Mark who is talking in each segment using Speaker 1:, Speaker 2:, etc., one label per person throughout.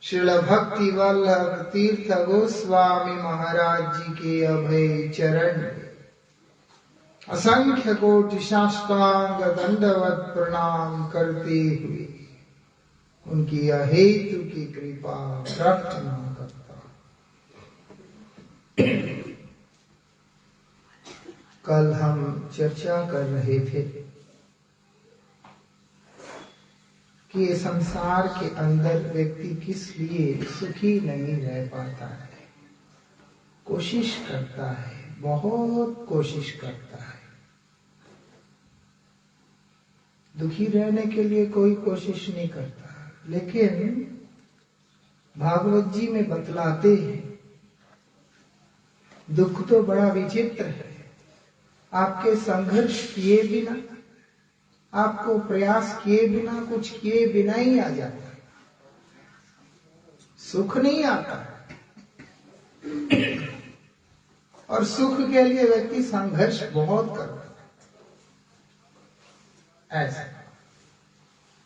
Speaker 1: श्रील भक्ति वल्लभ तीर्थ गोस्वामी महाराज जी के अभय चरण असंख्य कोटि साष्टांग दंडवत प्रणाम करते हुए उनकी अहेतु की कृपा प्रार्थना करता। कल हम चर्चा कर रहे थे कि ये संसार के अंदर व्यक्ति किस लिए सुखी नहीं रह पाता है। कोशिश करता है, बहुत कोशिश करता है। दुखी रहने के लिए कोई कोशिश नहीं करता, लेकिन भागवत जी में बतलाते हैं दुख तो बड़ा विचित्र है। आपके संघर्ष किए बिना, आपको प्रयास किए बिना, कुछ किए बिना ही आ जाता है। सुख नहीं आता और सुख के लिए व्यक्ति संघर्ष बहुत करता है। ऐसा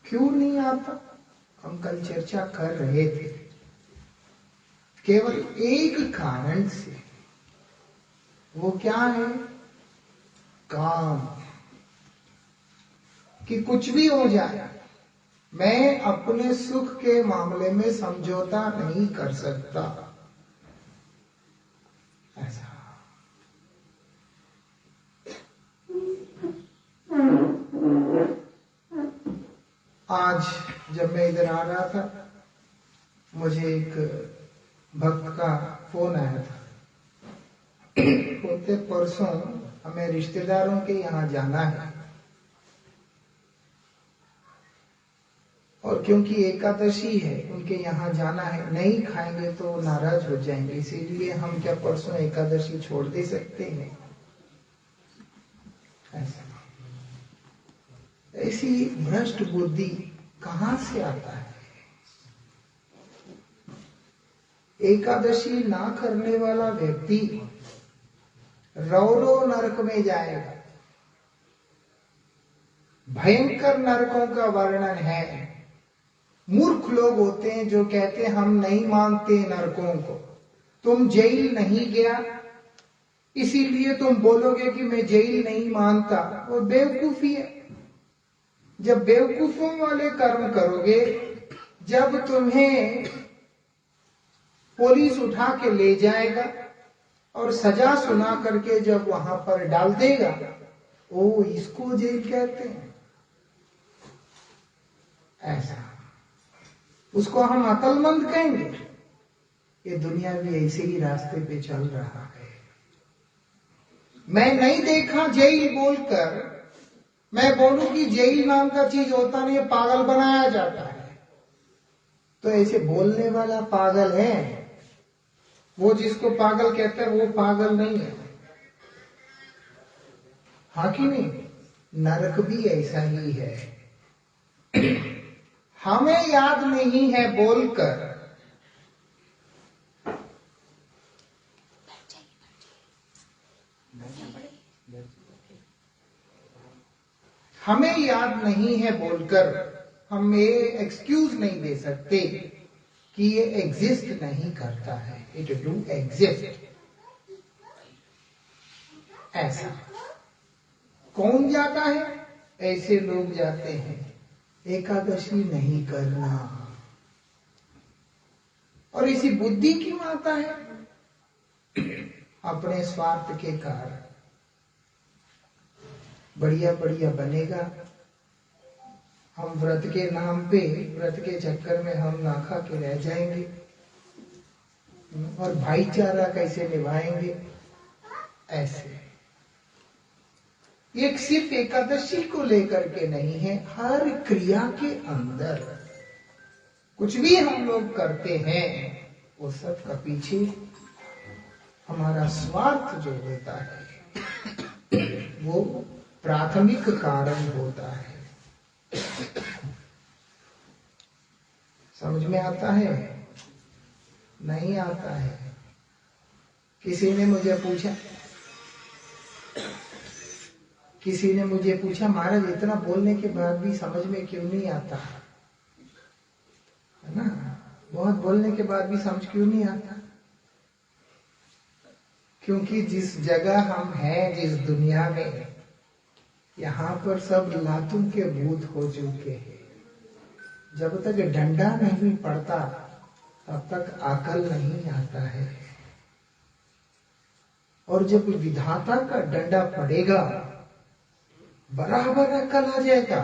Speaker 1: क्यों नहीं आता? हम कल चर्चा कर रहे थे। केवल एक कारण से, वो क्या है? काम। कि कुछ भी हो जाए, मैं अपने सुख के मामले में समझौता नहीं कर सकता। ऐसा आज जब मैं इधर आ रहा था, मुझे एक भक्त का फोन आया था। बोलते परसों हमें रिश्तेदारों के यहाँ जाना है और क्योंकि एकादशी है उनके यहाँ जाना है, नहीं खाएंगे तो नाराज हो जाएंगे, इसीलिए हम क्या परसों एकादशी छोड़ दे सकते हैं? ऐसी भ्रष्ट बुद्धि कहाँ से आता है? एकादशी ना करने वाला व्यक्ति रौरो नरक में जाएगा। भयंकर नरकों का वर्णन है। मूर्ख लोग होते हैं जो कहते हैं हम नहीं मानते नरकों को। तुम जेल नहीं गया इसीलिए तुम बोलोगे कि मैं जेल नहीं मानता, वो बेवकूफी है। जब बेवकूफों वाले कर्म करोगे, जब तुम्हें पुलिस उठा के ले जाएगा और सजा सुना करके जब वहां पर डाल देगा, ओ इसको जेल कहते हैं। ऐसा उसको हम अक्लमंद कहेंगे। ये दुनिया में ऐसे ही रास्ते पे चल रहा है। मैं नहीं देखा जेल बोलकर मैं बोलूं कि जेल नाम का चीज होता नहीं, पागल बनाया जाता है, तो ऐसे बोलने वाला पागल है। वो जिसको पागल कहता है वो पागल नहीं है। हाँ कि नहीं? नरक भी ऐसा ही है। हमें याद नहीं है बोलकर हमें याद नहीं है बोलकर हम ये एक्सक्यूज नहीं दे सकते कि ये एग्जिस्ट नहीं करता है। It do exist. ऐसा कौन जाता है? ऐसे लोग जाते हैं एकादशी नहीं करना। और इसी बुद्धि क्यों आता है? अपने स्वार्थ के कारण। बढ़िया बढ़िया बनेगा, हम व्रत के नाम पे, व्रत के चक्कर में हम ना खा के रह जाएंगे और भाईचारा कैसे निभाएंगे? ऐसे एक सिर्फ एकादशी को लेकर के नहीं है, हर क्रिया के अंदर कुछ भी हम लोग करते हैं वो सब का पीछे हमारा स्वार्थ जो होता है वो प्राथमिक कारण होता है। समझ में आता है? नहीं आता है। किसी ने मुझे पूछा महाराज इतना बोलने के बाद भी समझ में क्यों नहीं आता? है ना? बहुत बोलने के बाद भी समझ क्यों नहीं आता? क्योंकि जिस जगह हम हैं, जिस दुनिया में, यहाँ पर सब लातों के भूत हो चुके हैं। जब तक डंडा नहीं पड़ता तब तक अकल नहीं आता है, और जब विधाता का डंडा पड़ेगा बराबर अकल आ जाएगा,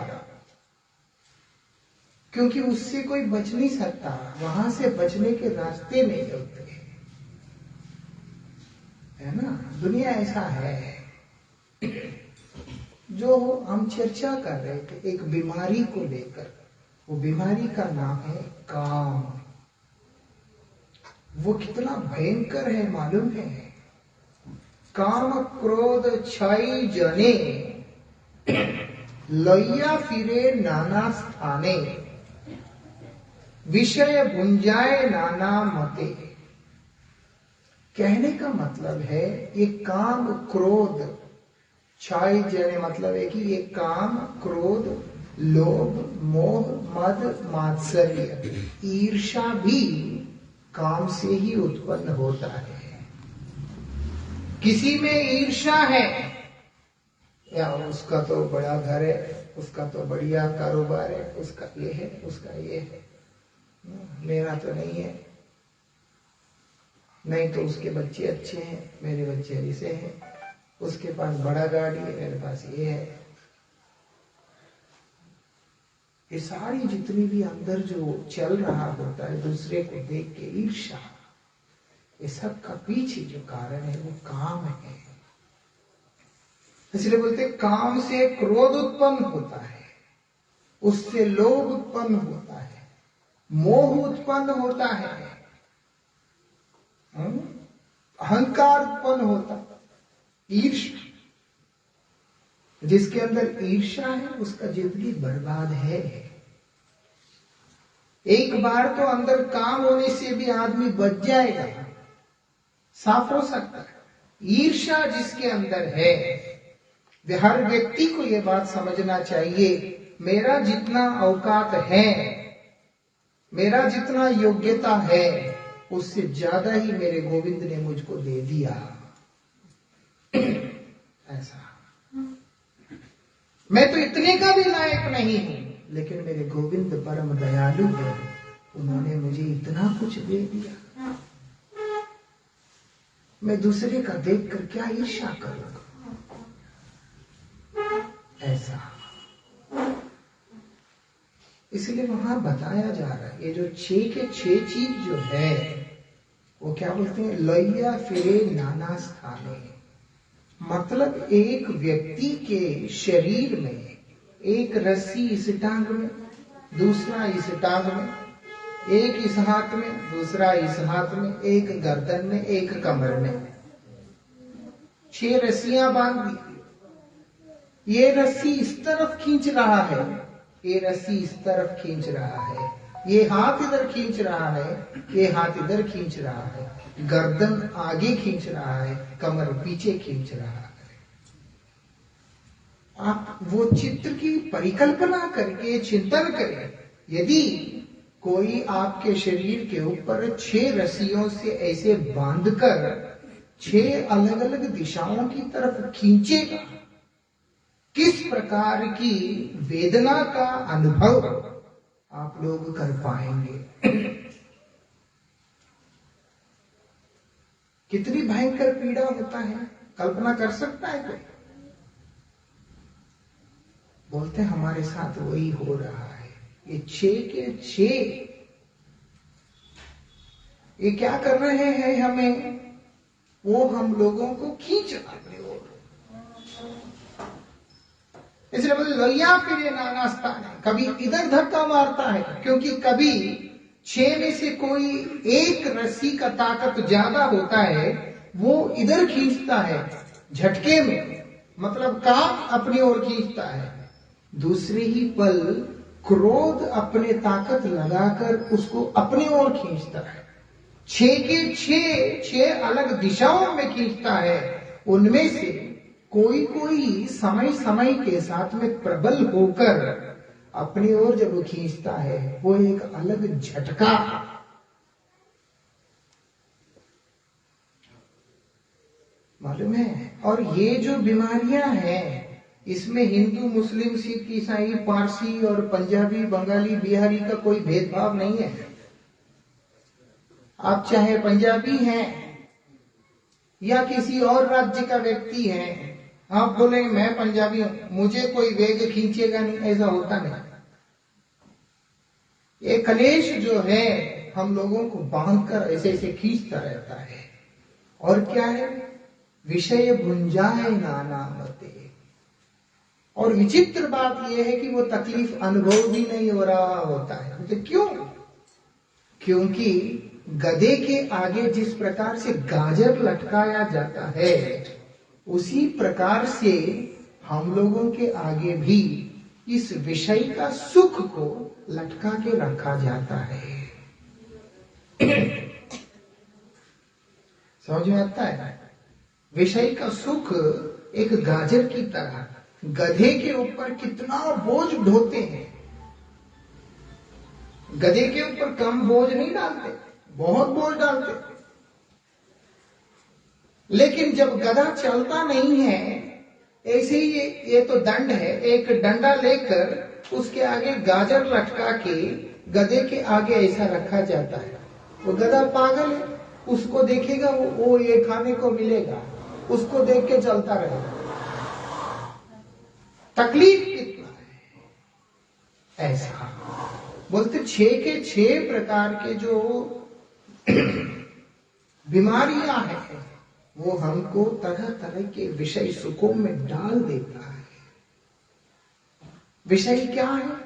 Speaker 1: क्योंकि उससे कोई बच नहीं सकता। वहां से बचने के रास्ते नहीं होते, है ना? दुनिया ऐसा है। जो हम चर्चा कर रहे थे एक बीमारी को लेकर, वो बीमारी का नाम है काम। वो कितना भयंकर है मालूम है? काम क्रोध छाई जने, लैया फिरे नाना स्थाने, विषय भुंजाए नाना मते। कहने का मतलब है ये काम क्रोध छाई जने, मतलब है कि ये काम क्रोध लोभ मोह मद मात्सर्य ईर्षा भी काम से ही उत्पन्न होता है। किसी में ईर्षा है, या उसका तो बड़ा घर है, उसका तो बढ़िया कारोबार है, उसका ये है, उसका ये है, मेरा तो नहीं है, नहीं तो उसके बच्चे अच्छे हैं, मेरे बच्चे ऐसे हैं, उसके पास बड़ा गाड़ी है, मेरे पास ये है। ये सारी जितनी भी अंदर जो चल रहा होता है दूसरे को देख के ईर्ष्या, ये सब का पीछे जो कारण है वो काम है। इसलिए बोलते काम से क्रोध उत्पन्न होता है, उससे लोभ उत्पन्न होता है, मोह उत्पन्न होता है, अहंकार उत्पन्न होता है, ईर्ष्या। जिसके अंदर ईर्ष्या है उसका जिंदगी बर्बाद है। एक बार तो अंदर काम होने से भी आदमी बच जाएगा, साफ हो सकता है। ईर्ष्या जिसके अंदर है, हर व्यक्ति को यह बात समझना चाहिए, मेरा जितना औकात है, मेरा जितना योग्यता है, उससे ज्यादा ही मेरे गोविंद ने मुझको दे दिया। ऐसा मैं तो इतने का भी लायक नहीं हूं, लेकिन मेरे गोविंद परम दयालु है, उन्होंने मुझे इतना कुछ दे दिया। मैं दूसरे का देखकर क्या ईर्ष्या करूंगा? ऐसा इसलिए वहां बताया जा रहा है, ये जो 6 के 6 चीज जो है वो क्या बोलते हैं? लैया फिरे नाना स्थाने। मतलब एक व्यक्ति के शरीर में एक रस्सी इस टांग में, दूसरा इस टांग में, एक इस हाथ में, दूसरा इस हाथ में, एक गर्दन में, एक कमर में, 6 रस्सियां बांध दी। ये रस्सी इस तरफ खींच रहा है, ये रस्सी इस तरफ खींच रहा है, ये हाथ इधर खींच रहा है, ये हाथ इधर खींच रहा है, गर्दन आगे खींच रहा है, कमर पीछे खींच रहा है। आप वो चित्र की परिकल्पना करके चिंतन करें। यदि कोई आपके शरीर के ऊपर 6 रस्सियों से ऐसे बांधकर 6 अलग अलग दिशाओं की तरफ खींचेगा, किस प्रकार की वेदना का अनुभव आप लोग कर पाएंगे? कितनी भयंकर पीड़ा होता है, कल्पना कर सकता है कोई? बोलते हमारे साथ वही हो रहा है। ये 6 के 6 ये क्या कर रहे हैं हमें? वो हम लोगों को खींच अपने ओर। इसलिए बोले लैया फिरे नाना स्थान है। कभी इधर धक्का मारता है, क्योंकि कभी 6 में से कोई एक रस्सी का ताकत ज्यादा होता है, वो इधर खींचता है झटके में, मतलब काम अपनी ओर खींचता है। दूसरे ही पल क्रोध अपने ताकत लगाकर उसको अपनी ओर खींचता है। 6 के 6 अलग दिशाओं में खींचता है। उनमें से कोई कोई समय समय के साथ में प्रबल होकर अपनी ओर जब खींचता है, वो एक अलग झटका मालूम है। और ये जो बीमारियां हैं, इसमें हिंदू, मुस्लिम, सिख, ईसाई, पारसी और पंजाबी, बंगाली, बिहारी का कोई भेदभाव नहीं है। आप चाहे पंजाबी हैं या किसी और राज्य का व्यक्ति है, आप बोले मैं पंजाबी हूं, मुझे कोई वेग खींचेगा नहीं, ऐसा होता नहीं। ये कलेश जो है हम लोगों को बांधकर ऐसे ऐसे खींचता रहता है। और क्या है, विषय भुंजाए नाना मते। और विचित्र बात यह है कि वो तकलीफ अनुभव भी नहीं हो रहा होता है। तो क्यों? क्योंकि गधे के आगे जिस प्रकार से गाजर लटकाया जाता है, उसी प्रकार से हम लोगों के आगे भी इस विषय का सुख को लटका के रखा जाता है। समझ में आता है? विषय का सुख एक गाजर की तरह गधे के ऊपर कितना बोझ ढोते हैं। गधे के ऊपर कम बोझ नहीं डालते, बहुत बोझ डालते। लेकिन जब गधा चलता नहीं है, ऐसे ही ये तो दंड है, एक डंडा लेकर उसके आगे गाजर लटका के गधे के आगे ऐसा रखा जाता है। वो गधा पागल है, उसको देखेगा वो ये खाने को मिलेगा, उसको देख के चलता रहेगा। तकलीफ कितना है। ऐसा बोलते 6 के 6 प्रकार के जो बीमारियां हैं, वो हमको तरह तरह के विषय सुखों में डाल देता है। विषय क्या है?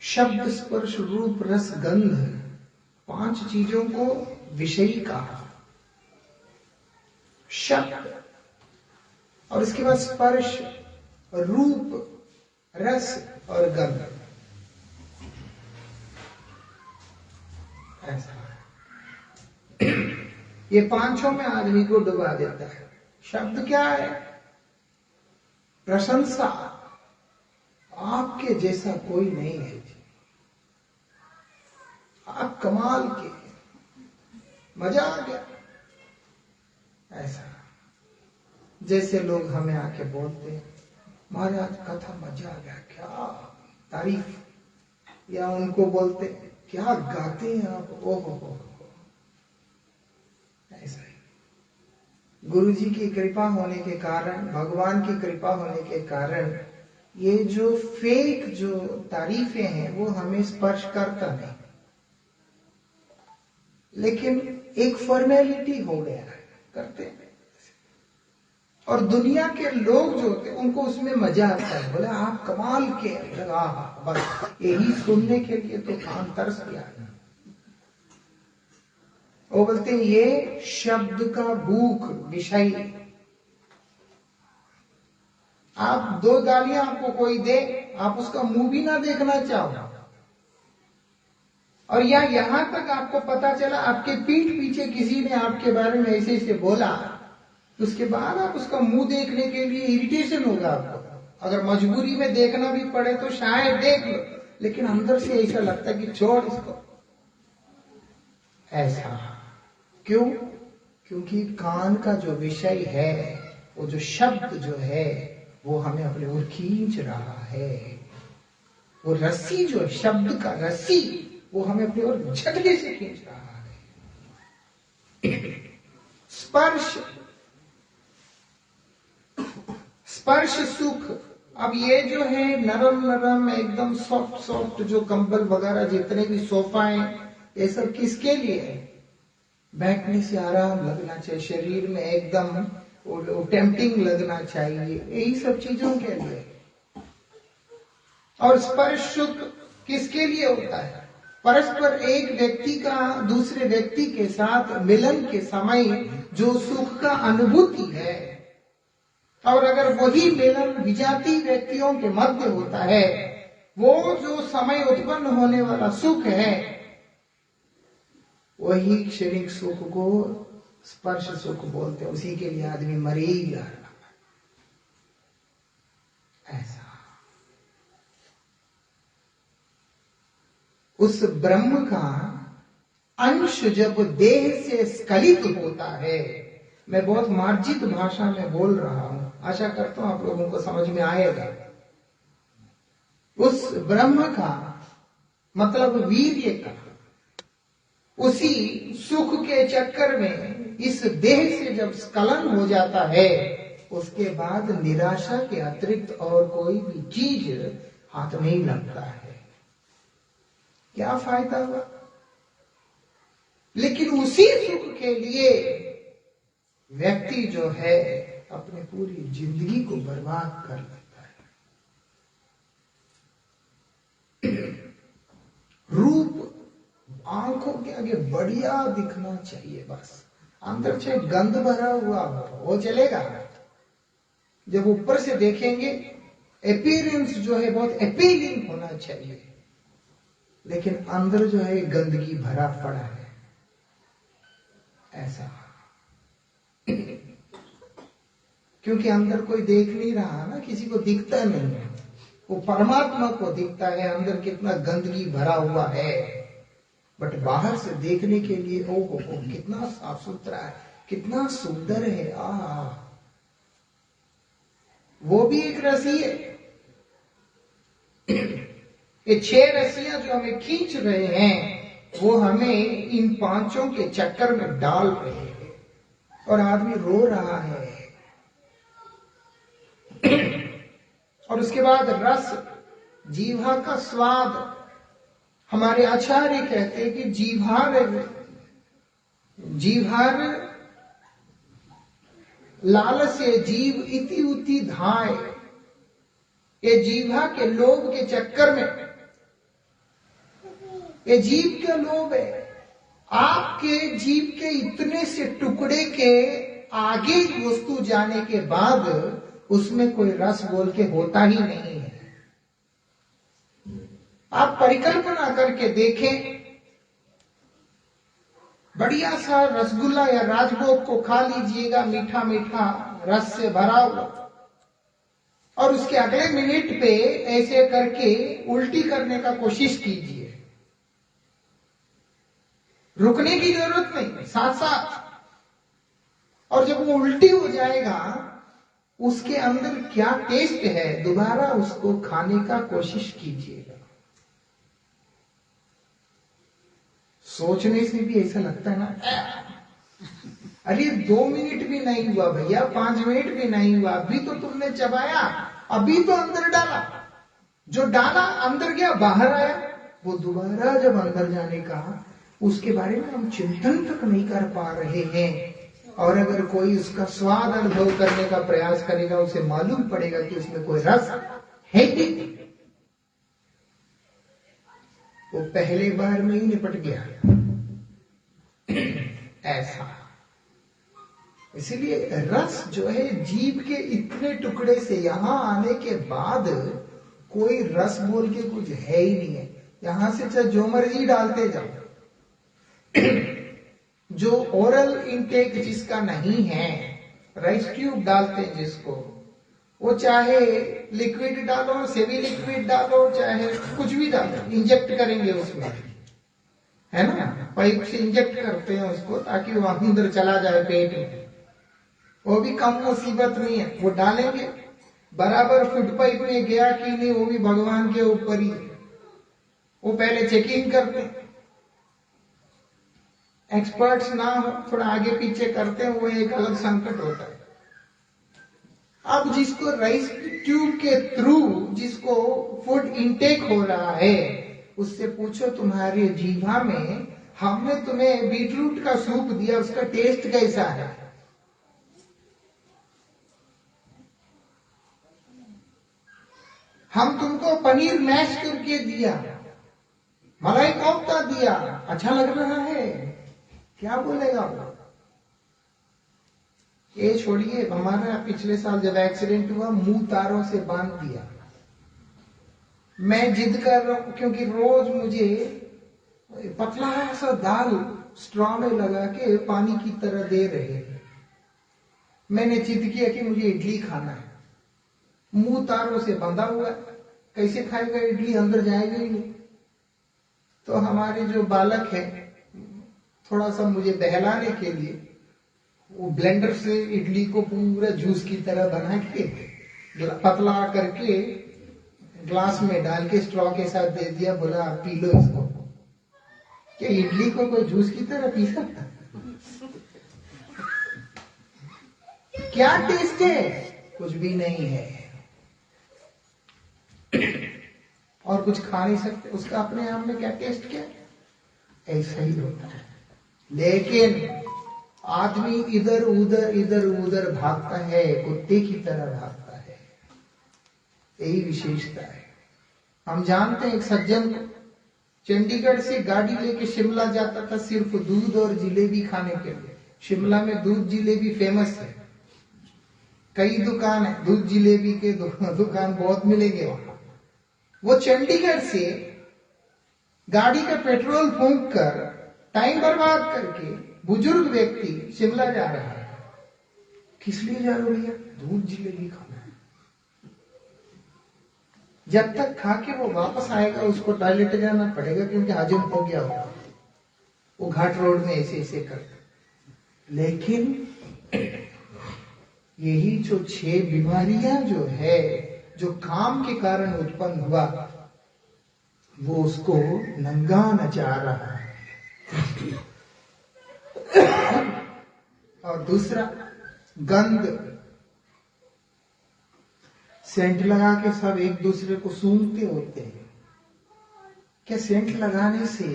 Speaker 1: शब्द, स्पर्श, रूप, रस, गंध, 5 चीजों को विषय कहा। शब्द, और इसके बाद स्पर्श, रूप, रस और गंध। ऐसा ये 5 में आदमी को डुबा देता है। शब्द क्या है? प्रशंसा, आपके जैसा कोई नहीं है जी, आप कमाल के, मजा आ गया। ऐसा जैसे लोग हमें आके बोलते हैं, महाराज कथा मजा आ गया, क्या तारीफ। या उनको बोलते क्या गाते हैं आप, ओहो। ऐसा ही गुरु जी की कृपा होने के कारण, भगवान की कृपा होने के कारण, ये जो फेक जो तारीफें हैं वो हमें स्पर्श करता नहीं, लेकिन एक फॉर्मेलिटी हो गया है, करते हैं। और दुनिया के लोग जो होते हैं उनको उसमें मजा आता है, बोले आप कमाल के, बस यही सुनने के लिए तो कान तरस गया। वो बोलते हैं ये शब्द का भूख विषय। आप 2 गालियां आपको कोई दे, आप उसका मुंह भी ना देखना चाहो, और या यहां तक आपको पता चला आपके पीठ पीछे किसी ने आपके बारे में ऐसे ऐसे बोला, उसके बाद आप उसका मुंह देखने के लिए इरिटेशन होगा आपको। अगर मजबूरी में देखना भी पड़े तो शायद देख लो, लेकिन अंदर से ऐसा लगता है कि छोड़ इसको। ऐसा क्यों? क्योंकि कान का जो विषय है, वो जो शब्द जो है, वो हमें अपने ओर खींच रहा है। वो रस्सी जो है, शब्द का रस्सी, वो हमें अपनी ओर झटके से खींच रहा है। स्पर्श, स्पर्श सुख। अब ये जो है नरम नरम एकदम सॉफ्ट सॉफ्ट जो कंबल वगैरह जितने भी सोफा हैं, ये सब किसके लिए है? बैठने से आराम लगना चाहिए, शरीर में एकदम टेम्पटिंग लगना चाहिए, यही सब चीजों के लिए। और स्पर्श सुख किसके लिए होता है? परस्पर एक व्यक्ति का दूसरे व्यक्ति के साथ मिलन के समय जो सुख का अनुभूति है, और अगर वही मिलन विजातीय व्यक्तियों के मध्य होता है, वो जो समय उत्पन्न होने वाला सुख है, वही क्षणिक सुख को स्पर्श सुख बोलते हैं। उसी के लिए आदमी मरेगा। ऐसा उस ब्रह्म का अंश जब देह से स्खलित होता है, मैं बहुत मार्जित भाषा में बोल रहा हूं, आशा करता हूं आप लोगों को समझ में आएगा। उस ब्रह्म का मतलब वीर्य का, उसी सुख के चक्कर में इस देह से जब स्खलन हो जाता है, उसके बाद निराशा के अतिरिक्त और कोई भी चीज हाथ नहीं लगता है। क्या फायदा हुआ? लेकिन उसी सुख के लिए व्यक्ति जो है अपनी पूरी जिंदगी को बर्बाद कर लेता है। रूप आंखों के आगे बढ़िया दिखना चाहिए, बस अंदर से गंद भरा हुआ हो वो चलेगा। जब ऊपर से देखेंगे अपीयरेंस जो है बहुत अपीलिंग होना चाहिए, लेकिन अंदर जो है गंदगी भरा पड़ा है, ऐसा। क्योंकि अंदर कोई देख नहीं रहा ना, किसी को दिखता नहीं है, वो परमात्मा को दिखता है अंदर कितना गंदगी भरा हुआ है। बट बाहर से देखने के लिए ओ कितना साफ सुथरा है, कितना सुंदर है, वो भी एक रस्सी है। ये 6 रस्सियां जो हमें खींच रहे हैं, वो हमें इन 5 के चक्कर में डाल रहे हैं, और आदमी रो रहा है। और उसके बाद रस, जीवा का स्वाद। हमारे आचार्य कहते हैं कि जीवार लाल से जीव इति उति धाय। ये जीवा के लोभ के चक्कर में, ये जीव के लोभ है। आपके जीव के इतने से टुकड़े के आगे वस्तु जाने के बाद उसमें कोई रस बोल के होता ही नहीं है। आप परिकल्पना करके देखें, बढ़िया सा रसगुल्ला या राजभोग को खा लीजिएगा, मीठा मीठा रस से भरा हुआ, और उसके अगले मिनट पे ऐसे करके उल्टी करने का कोशिश कीजिए। रुकने की जरूरत नहीं, साथ साथ। और जब वो उल्टी हो जाएगा, उसके अंदर क्या टेस्ट है, दोबारा उसको खाने का कोशिश कीजिएगा। सोचने से भी ऐसा लगता है ना, अरे 2 मिनट भी नहीं हुआ भैया, 5 मिनट भी नहीं हुआ, अभी तो तुमने चबाया, अभी तो अंदर डाला, जो डाला अंदर गया, बाहर आया। वो दोबारा जब अंदर जाने का, उसके बारे में हम चिंतन तक नहीं कर पा रहे हैं। और अगर कोई उसका स्वाद अनुभव करने का प्रयास करेगा, उसे मालूम पड़ेगा कि उसमें कोई रस है ही। वो पहले बार में ही निपट गया ऐसा। इसीलिए रस जो है जीव के इतने टुकड़े से यहां आने के बाद कोई रस बोल के कुछ है ही नहीं है। यहां से चाहे जो मर्जी डालते जाओ, जो ओरल इनटेक जिसका नहीं है, राइस ट्यूब डालते हैं जिसको, वो चाहे लिक्विड डालो, सेमी लिक्विड डालो, चाहे कुछ भी डालो, इंजेक्ट करेंगे उसमें, है ना, पाइप से इंजेक्ट करते हैं उसको ताकि वो अंदर चला जाए पेट में। वो भी कम मुसीबत नहीं है, वो डालेंगे, बराबर फुट पाइप में गया कि नहीं वो भी भगवान के ऊपर ही। वो पहले चेकिंग करते हैं, एक्सपर्ट्स ना हो, थोड़ा आगे पीछे करते हैं, वो एक अलग संकट होता है। अब जिसको राइस ट्यूब के थ्रू जिसको फूड इनटेक हो रहा है, उससे पूछो तुम्हारे जीवा में हमने तुम्हें बीटरूट का सूप दिया, उसका टेस्ट कैसा है? हम तुमको पनीर मैश करके दिया, मलाई कोफ्ता दिया, अच्छा लग रहा है, क्या बोलेगा वो? ये छोड़िए, हमारा पिछले साल जब एक्सीडेंट हुआ, मुंह तारों से बांध दिया। मैं जिद कर रहा हूं क्योंकि रोज मुझे पतला सा दाल स्ट्रॉ में लगा के पानी की तरह दे रहे हैं। मैंने जिद किया कि मुझे इडली खाना है, मुंह तारों से बंधा हुआ है, कैसे खाएगा इडली, अंदर जाएगा ही नहीं। तो हमारे जो बालक है, थोड़ा सा मुझे बहलाने के लिए वो ब्लेंडर से इडली को पूरा जूस की तरह बना के पतला करके ग्लास में डाल के स्ट्रॉ के साथ दे दिया, बोला आप पी लो इसको। क्या इडली को कोई जूस की तरह पी सकता? क्या टेस्ट है? कुछ भी नहीं है, और कुछ खा नहीं सकते, उसका अपने आप में क्या टेस्ट क्या? ऐसा ही होता है। लेकिन आदमी इधर उधर भागता है, कुत्ते की तरह भागता है। यही विशेषता है। हम जानते हैं एक सज्जन चंडीगढ़ से गाड़ी लेके शिमला जाता था सिर्फ दूध और जिलेबी खाने के लिए। शिमला में दूध जिलेबी फेमस है, कई दुकान है दूध जिलेबी के, दुकान बहुत मिलेंगे वहां। वो चंडीगढ़ से गाड़ी का पेट्रोल फूंक कर टाइम बर्बाद करके बुजुर्ग व्यक्ति शिमला जा रहा है। किस लिए जा रहा भैया? दूध जिलेबी खाना है। जब तक खा के वो वापस आएगा उसको टॉयलेट जाना पड़ेगा, क्योंकि हजम हो गया होगा। वो घाट रोड में ऐसे ऐसे करते। लेकिन यही जो 6 बीमारियां जो है, जो काम के कारण उत्पन्न हुआ, वो उसको नंगा नचा रहा है। और दूसरा, गंध। सेंट लगा के सब एक दूसरे को सूंघते होते हैं। क्या सेंट लगाने से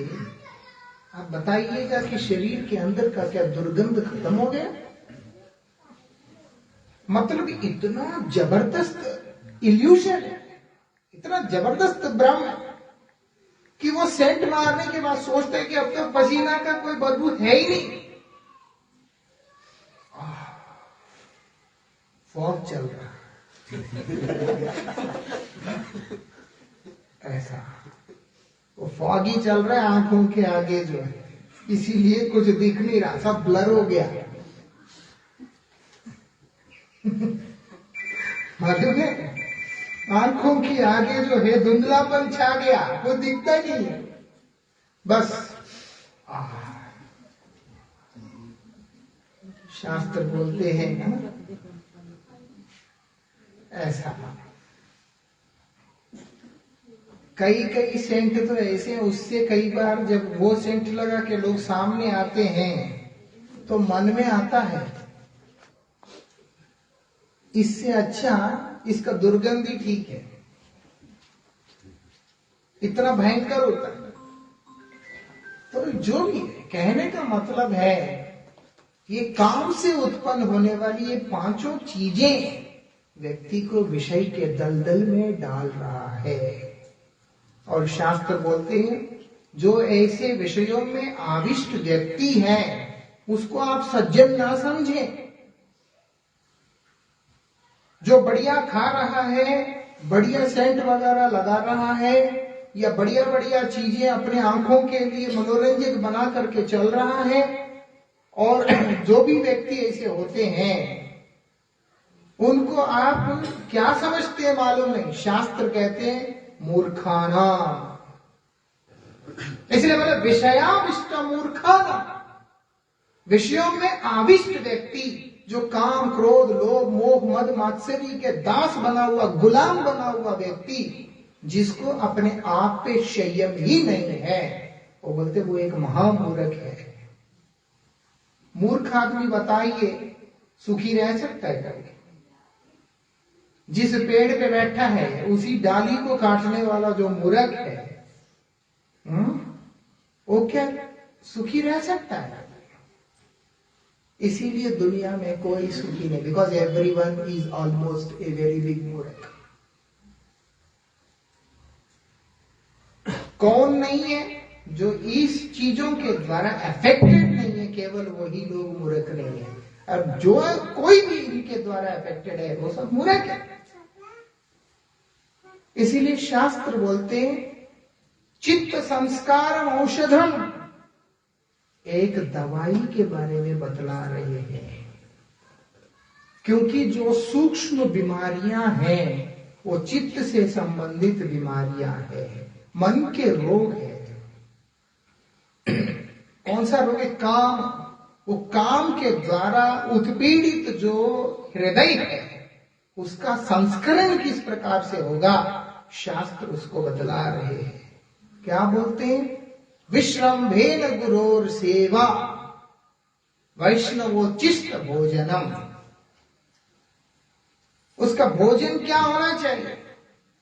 Speaker 1: आप बताइएगा कि शरीर के अंदर का क्या दुर्गंध खत्म हो गया? मतलब इतना जबरदस्त इल्यूशन है, इतना जबरदस्त भ्रम है कि वो सेंट मारने के बाद सोचते हैं कि अब तो पसीना का कोई बदबू है ही नहीं। फॉग चल रहा ऐसा, वो फॉग ही चल रहा है आंखों के आगे जो है, इसीलिए कुछ दिख नहीं रहा, सब ब्लर हो गया। मालूम है, आंखों के आगे जो है धुंधलापन छा गया, वो दिखता नहीं है। बस शास्त्र बोलते हैं ना ऐसा। कई सेंट तो ऐसे हैं, उससे कई बार जब वो सेंट लगा के लोग सामने आते हैं तो मन में आता है इससे अच्छा इसका दुर्गंध ही ठीक है। इतना भयंकर होता है। तो जो भी है, कहने का मतलब है ये काम से उत्पन्न होने वाली ये 5 चीजें व्यक्ति को विषय के दलदल में डाल रहा है। और शास्त्र बोलते हैं जो ऐसे विषयों में आविष्ट व्यक्ति है उसको आप सज्जन ना समझें। जो बढ़िया खा रहा है, बढ़िया सेंट वगैरह लगा रहा है, या बढ़िया बढ़िया चीजें अपने आंखों के लिए मनोरंजक बना करके चल रहा है, और जो भी व्यक्ति ऐसे होते हैं उनको आप क्या समझते हैं मालूम नहीं। शास्त्र कहते हैं मूर्खाना, इसलिए बोले विषयाविष्ट मूर्खाना। विषयों में आविष्ट व्यक्ति, जो काम क्रोध लोभ मोह मद मात्सर्य के दास बना हुआ, गुलाम बना हुआ व्यक्ति, जिसको अपने आप पे संयम ही नहीं है, वो बोलते वो एक महामूर्ख है। मूर्ख आदमी बताइए सुखी रह सकता है कभी? जिस पेड़ पे बैठा है उसी डाली को काटने वाला जो मूर्ख है, वो क्या सुखी रह सकता है? इसीलिए दुनिया में कोई सुखी नहीं, because everyone is almost a very big मूर्ख। कौन नहीं है जो इस चीजों के द्वारा अफेक्टेड नहीं है? केवल वही लोग मूर्ख नहीं है। और जो कोई भी इनके द्वारा अफेक्टेड है वो सब मूर्ख है। इसीलिए शास्त्र बोलते हैं चित्त संस्कार औषधम, एक दवाई के बारे में बतला रहे हैं। क्योंकि जो सूक्ष्म बीमारियां हैं वो चित्त से संबंधित बीमारियां हैं, मन के रोग है। कौन सा रोग है? काम, वो काम के द्वारा उत्पीड़ित जो हृदय है उसका संस्करण किस प्रकार से होगा, शास्त्र उसको बतला रहे हैं। क्या बोलते हैं? विश्रम्भेन गुरोर सेवा वैष्णवोचिष्ट भोजनम। उसका भोजन क्या होना चाहिए,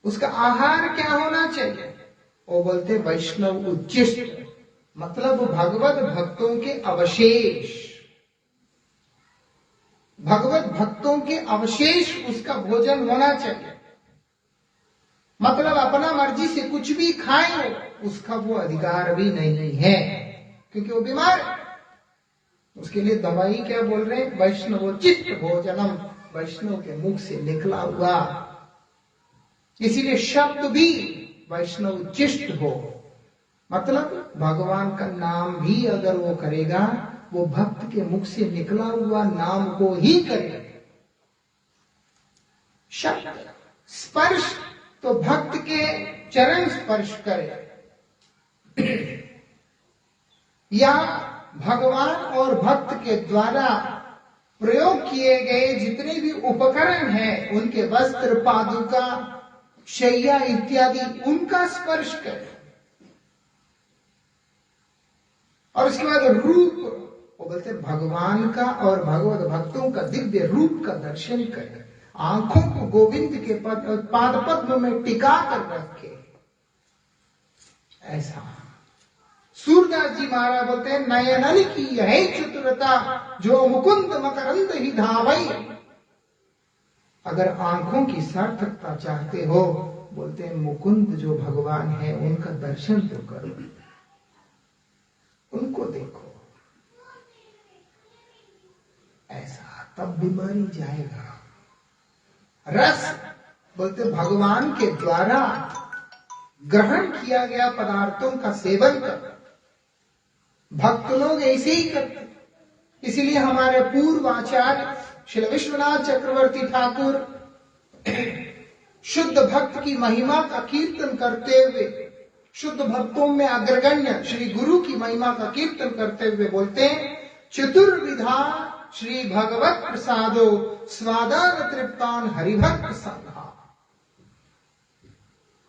Speaker 1: उसका आहार क्या होना चाहिए? वो बोलते वैष्णव उच्चिष्ट, मतलब भगवत भक्तों के अवशेष, भगवत भक्तों के अवशेष उसका भोजन होना चाहिए। मतलब अपना मर्जी से कुछ भी खाए उसका वो अधिकार भी नहीं है, क्योंकि वो बीमार है। उसके लिए दवाई क्या बोल रहे हैं? वैष्णवोचिष्ट भोजनम, वैष्णव के मुख से निकला हुआ। इसीलिए शब्द भी वैष्णव उच्चिष्ट हो, मतलब भगवान का नाम भी अगर वो करेगा वो भक्त के मुख से निकला हुआ नाम को ही करेगा। शब्द स्पर्श तो भक्त के चरण स्पर्श करे, या भगवान और भक्त के द्वारा प्रयोग किए गए जितने भी उपकरण हैं उनके वस्त्र, पादुका, शैया इत्यादि उनका स्पर्श करे। और उसके बाद रूप, वो बोलते भगवान का और भगवत भक्तों का दिव्य रूप का दर्शन करे, आंखों को गोविंद के पाद पद्म में टिका कर रखे। ऐसा सूरदास जी महाराज बोलते हैं, नयनन की यही चतुरता जो मुकुंद मकरंद ही धावई। अगर आंखों की सार्थकता चाहते हो, बोलते हैं मुकुंद जो भगवान है उनका दर्शन तो करो, उनको देखो। ऐसा तब बीमारी जाएगा। रस बोलते भगवान के द्वारा ग्रहण किया गया पदार्थों का सेवन कर। भक्त लोग ऐसे ही करते, इसीलिए हमारे पूर्व आचार्य श्री विश्वनाथ चक्रवर्ती ठाकुर शुद्ध भक्त की महिमा का कीर्तन करते हुए, शुद्ध भक्तों में अग्रगण्य श्री गुरु की महिमा का कीर्तन करते हुए बोलते हैं, चतुर्विधा श्री भगवत प्रसादो स्वादान तृप्तान हरिभक्त संघा।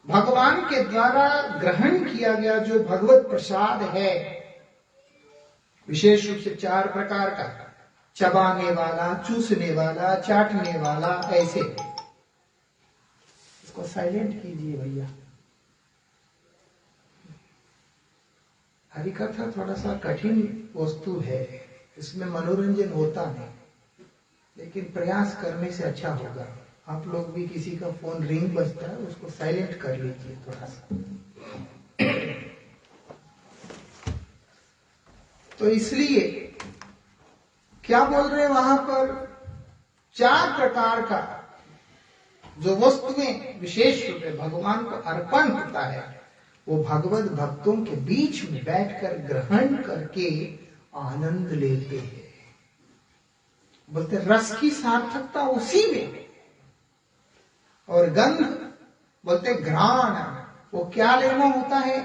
Speaker 1: भगवान के द्वारा ग्रहण किया गया जो भगवत प्रसाद है, विशेष रूप से 4 प्रकार का, चबाने वाला, चूसने वाला, चाटने वाला, ऐसे। इसको साइलेंट कीजिए भैया। हरिकथा थोड़ा सा कठिन वस्तु है, इसमें मनोरंजन होता नहीं, लेकिन प्रयास करने से अच्छा होगा। आप लोग भी किसी का फोन रिंग बजता है उसको साइलेंट कर लीजिए थोड़ा सा। तो इसलिए क्या बोल रहे हैं वहां पर, 4 प्रकार का जो वस्तुएं विशेष रूप से भगवान को अर्पण होता है, वो भगवत भक्तों के बीच में बैठकर ग्रहण करके आनंद लेते हैं। बोलते रस की सार्थकता उसी में, और गंध बोलते घ्राण, वो क्या लेना होता है,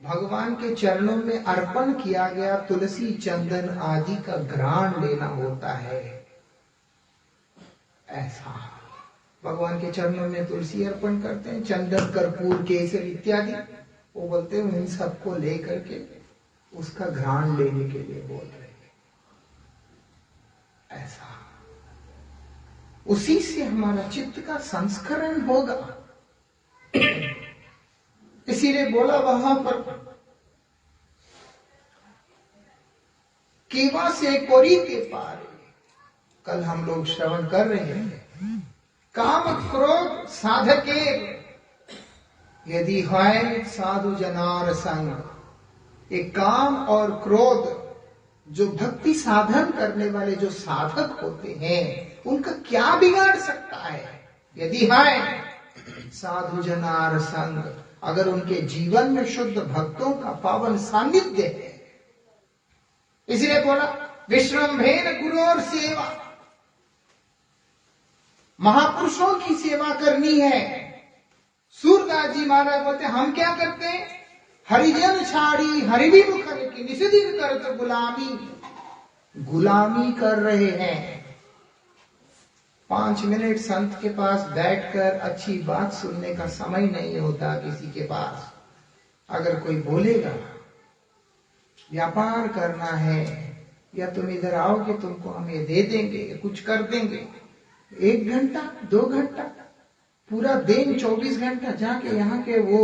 Speaker 1: भगवान के चरणों में अर्पण किया गया तुलसी चंदन आदि का घ्राण लेना होता है। ऐसा भगवान के चरणों में तुलसी अर्पण करते हैं, चंदन, कर्पूर, केसर इत्यादि, वो बोलते हैं इन सबको लेकर के उसका घ्राण लेने के लिए बोल रहे हैं। ऐसा उसी से हमारा चित्त का संस्करण होगा। इसीलिए बोला वहां पर, केवा से कोरी के पार, कल हम लोग श्रवण कर रहे हैं, काम क्रोध साधके यदि है साधु जनार संग। एक काम और क्रोध जो भक्ति साधन करने वाले जो साधक होते हैं उनका क्या बिगाड़ सकता है, यदि है साधु जनार संग, अगर उनके जीवन में शुद्ध भक्तों का पावन सानिध्य है। इसलिए बोला विश्रम्भेन गुरु और सेवा, महापुरुषों की सेवा करनी है। सूरदास जी महाराज बोलते हम क्या करते हैं, हरिजन छाड़ी हरिविमुखन की निषिदिन करत गुलामी। गुलामी कर रहे हैं। 5 मिनट संत के पास बैठकर अच्छी बात सुनने का समय नहीं होता किसी के पास। अगर कोई बोलेगा व्यापार करना है या तुम इधर आओगे तुमको हम ये दे देंगे, कुछ कर देंगे, 1 घंटा 2 घंटा पूरा दिन 24 घंटा जाके यहाँ के वो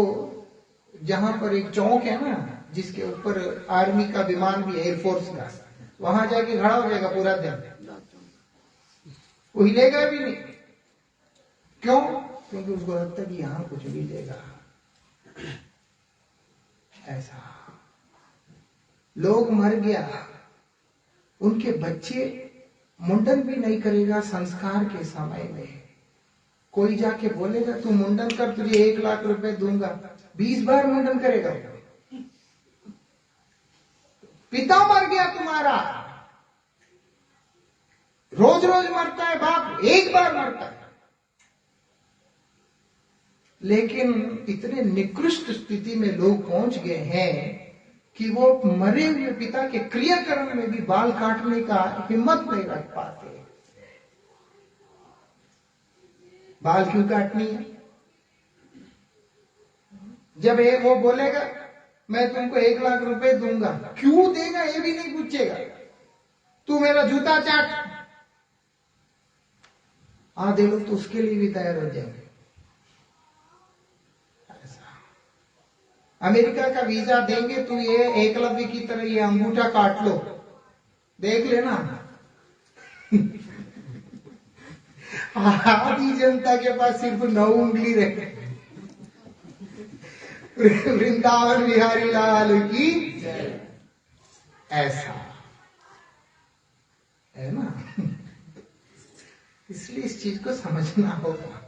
Speaker 1: जहां पर एक चौक है ना जिसके ऊपर आर्मी का विमान भी, एयरफोर्स का, वहां जाके खड़ा हो जाएगा पूरा दिन, वो हिलेगा भी नहीं। क्यों? क्योंकि उसको लगता है कि यहां कुछ मिलेगा। ऐसा लोग मर गया, उनके बच्चे मुंडन भी नहीं करेगा संस्कार के समय में। कोई जाके बोलेगा तू मुंडन कर, तुझे 1 लाख रुपए दूंगा, 20 बार मुंडन करेगा। पिता मर गया तुम्हारा, रोज रोज मरता है बाप, 1 बार मरता है। लेकिन इतने निकृष्ट स्थिति में लोग पहुंच गए हैं कि वो मरे हुए पिता के क्रियाकर्म में भी बाल काटने का हिम्मत नहीं रख पाते। बाल क्यों काटनी है? जब वो बोलेगा मैं तुमको 1 लाख रुपए दूंगा, क्यों देगा ये भी नहीं पूछेगा, तू मेरा जूता चाट, आधे लोग तो उसके लिए भी तैयार हो जाएंगे। अमेरिका का वीजा देंगे, तू ये एकलव्य की तरह ये अंगूठा काट लो, देख लेना। आधी जनता के पास सिर्फ 9 उंगली रहे। वृंदावन बिहारी लाल की ऐसा है ना। इसलिए इस चीज को समझना होगा।